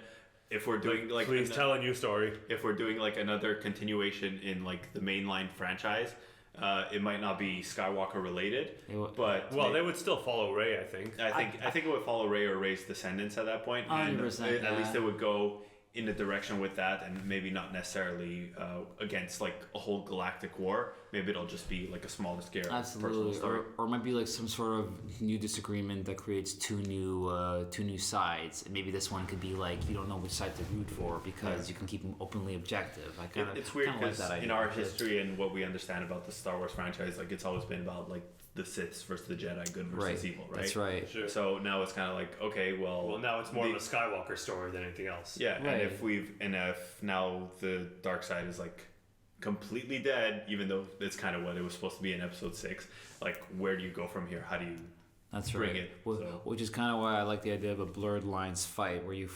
If we're doing like Please tell a new story. if we're doing like another continuation in like the mainline franchise, it might not be Skywalker related, but Well, they would still follow Rey, I think. I think it would follow Rey or Rey's descendants at that point. And 100%, at least yeah. they would go in a direction with that, and maybe not necessarily against like a whole galactic war. Maybe it'll just be like a smaller scale personal Absolutely, story. or it might be like some sort of new disagreement that creates two new sides. And maybe this one could be like you don't know which side to root for because you can keep them openly objective. I kind of It's weird like because that idea. in our history and what we understand about the Star Wars franchise, like it's always been about like the Siths versus the Jedi, good versus evil, right? That's right. Sure. So now it's kind of like, okay, Well, now it's more the- of a Skywalker story than anything else. Yeah, Right. and if now the dark side is like completely dead, even though it's kind of what it was supposed to be in Episode 6. Like, where do you go from here? How do you That's bring right. it? Wh- So- Which is kind of why I like the idea of a blurred lines fight, where you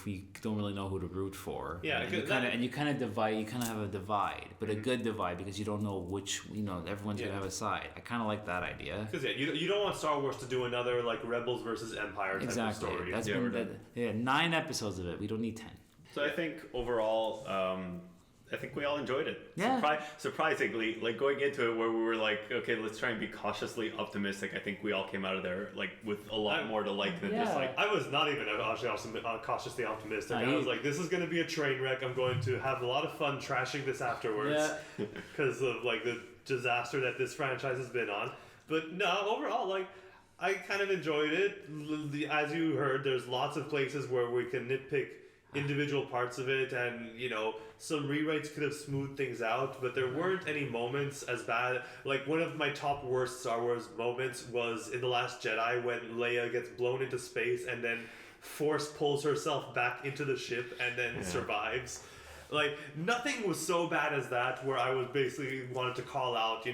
don't really know who to root for. Yeah, and you because kind that- of divide. You kind of have a divide, but a good divide because you don't know which. Everyone's Yeah. gonna have a side. I kind of like that idea. Because you don't want Star Wars to do another like Rebels versus Empire type Exactly. of story. That's Yeah, been we're that, 9 episodes of it. We don't need 10. So I think overall, I think we all enjoyed it. Yeah. Surprisingly, like going into it where we were like, okay, let's try and be cautiously optimistic. I think we all came out of there like with a lot more to like than just Yeah. like. I was not even cautiously optimistic. No, I you- was like, this is going to be a train wreck. I'm going to have a lot of fun trashing this afterwards Yeah. because of like the disaster that this franchise has been on. But no, overall, like I kind of enjoyed it. As you heard, there's lots of places where we can nitpick individual parts of it, and some rewrites could have smoothed things out, but there weren't any moments as bad. Like one of my top worst Star Wars moments was in The Last Jedi when Leia gets blown into space and then Force pulls herself back into the ship and then survives. Like nothing was so bad as that where I was basically wanted to call out,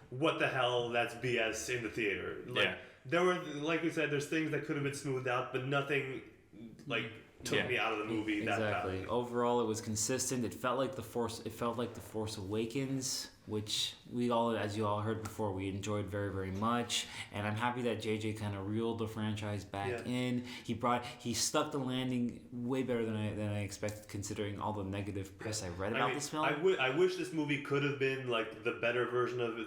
what the hell, that's BS in the theater. Like Yeah. there were, like we said, there's things that could have been smoothed out, but nothing like took Yeah. me out of the movie that Exactly. badly. Overall, it was consistent. It felt like the Force Awakens, which we all, as you all heard before, we enjoyed very, very much. And I'm happy that JJ kind of reeled the franchise back in. He stuck the landing way better than I expected, considering all the negative press I read about this film. I wish this movie could have been like the better version of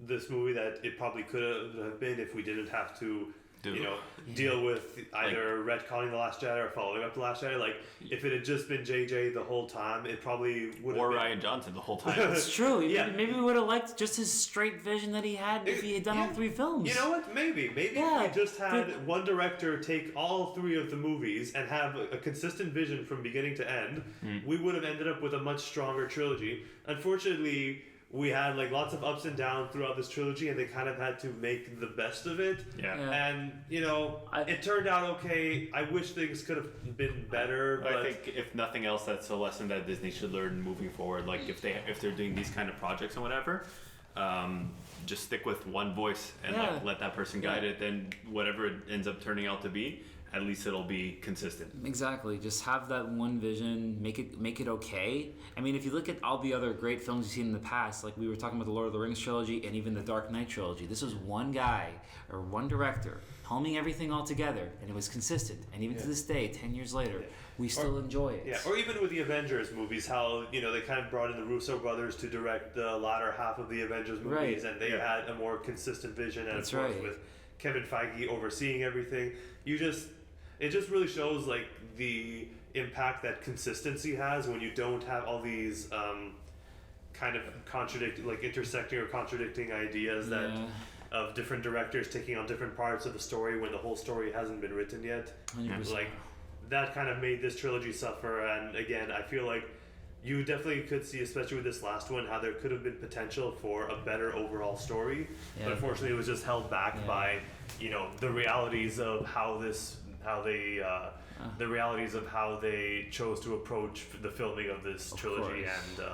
this movie that it probably could have been if we didn't have to deal with either retconning The Last Jedi or following up The Last Jedi. Like, if it had just been JJ the whole time, it probably would have Or been... Ryan Johnson the whole time. It's true. Yeah. Maybe we would have liked just his straight vision that he had if he had done all 3 films. You know what? Maybe Yeah, if we just had but- one director take all 3 of the movies and have a consistent vision from beginning to end, we would have ended up with a much stronger trilogy. Unfortunately, we had like lots of ups and downs throughout this trilogy, and they kind of had to make the best of it. Yeah. And it turned out okay. I wish things could have been better. But I think if nothing else, that's a lesson that Disney should learn moving forward. Like if they're doing these kind of projects and whatever, just stick with one voice and like let that person guide it. Then whatever it ends up turning out to be, at least it'll be consistent. Exactly. Just have that one vision. Make it okay. I mean, if you look at all the other great films you've seen in the past, like we were talking about the Lord of the Rings trilogy and even the Dark Knight trilogy, this was one guy or one director helming everything all together, and it was consistent. And even to this day, 10 years later, we still enjoy it. Yeah, or even with the Avengers movies, how they kind of brought in the Russo brothers to direct the latter half of the Avengers movies, and they had a more consistent vision. And That's of course, right. with Kevin Feige overseeing everything, it just really shows like the impact that consistency has when you don't have all these kind of intersecting or contradicting ideas that of different directors taking on different parts of the story when the whole story hasn't been written yet. 100%. Like that kind of made this trilogy suffer. And again, I feel like you definitely could see, especially with this last one, how there could have been potential for a better overall story. But unfortunately, it was just held back by, you know, the realities of the realities of how they chose to approach the filming of this trilogy and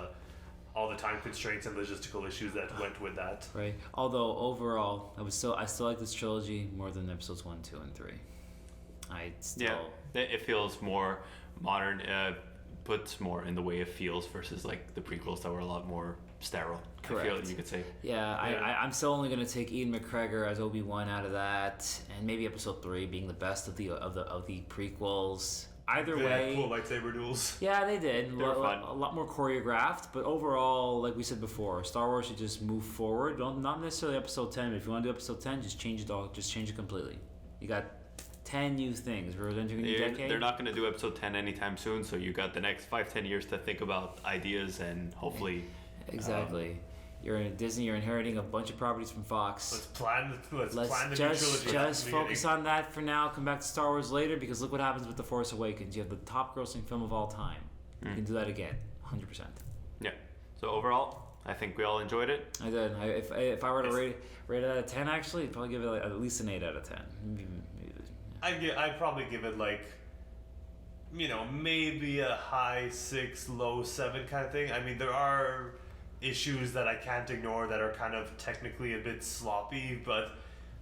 all the time constraints and logistical issues that went with that. Right. Although overall, I still like this trilogy more than episodes 1, 2, and 3. It feels more modern. Puts more in the way of feels versus like the prequels that were a lot more sterile. Correct. I feel you could say. I'm still only going to take Ian McGregor as Obi-Wan out of that, and maybe episode 3 being the best of the prequels. Either way, cool lightsaber duels. Yeah, they did. They were fun. A lot more choreographed, but overall, like we said before, Star Wars should just move forward. Not necessarily episode 10. But if you want to do episode 10, just change it all. Just change it completely. You got 10 new things. We're entering a new decade. They're not going to do episode 10 anytime soon, so you got the next 5-10 years to think about ideas and hopefully. Exactly. You're in Disney. You're inheriting a bunch of properties from Fox. Let's plan the new trilogy. Just focus on that for now. Come back to Star Wars later, because look what happens with The Force Awakens. You have the top-grossing film of all time. You can do that again, 100%. Yeah. So overall, I think we all enjoyed it. I did. If I were to rate it out of 10, actually, I'd probably give it like at least an 8 out of 10. I'd probably give it like, you know, maybe a high 6, low 7 kind of thing. I mean, there are issues that I can't ignore that are kind of technically a bit sloppy, but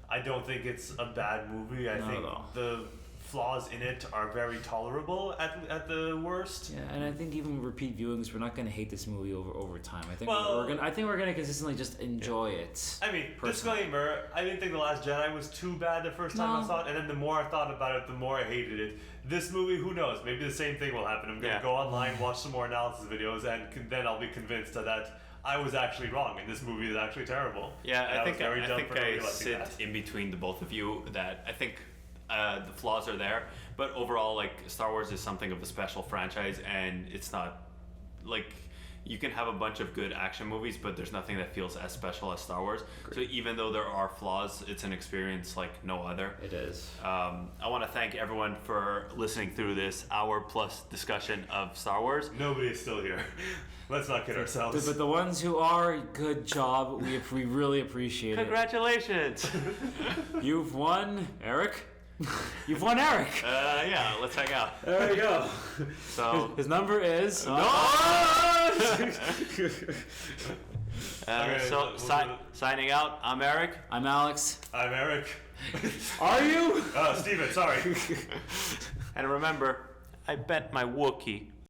I don't think it's a bad movie. I think the flaws in it are very tolerable at the worst. Yeah, and I think even with repeat viewings, we're not going to hate this movie over time. I think we're going to consistently just enjoy it. I mean, disclaimer, I didn't think The Last Jedi was too bad the first time I saw it, and then the more I thought about it, the more I hated it. This movie, who knows? Maybe the same thing will happen. I'm going to go online, watch some more analysis videos, and then I'll be convinced that I was actually wrong, and this movie is actually terrible. Yeah, I think I sit in between the both of you. That I think the flaws are there, but overall, like, Star Wars is something of a special franchise, and it's not like you can have a bunch of good action movies, but there's nothing that feels as special as Star Wars. Great. So even though there are flaws, it's an experience like no other. It is. I want to thank everyone for listening through this hour-plus discussion of Star Wars. Nobody is still here. Let's not kid ourselves. But the ones who are, good job. We really appreciate Congratulations. it. Congratulations. You've won, Eric. You've won Eric. Yeah, let's hang out. There we go. So his number is signing out. I'm Eric. I'm Alex. I'm Eric. Are you? Steven, sorry. And remember, I bet my Wookiee.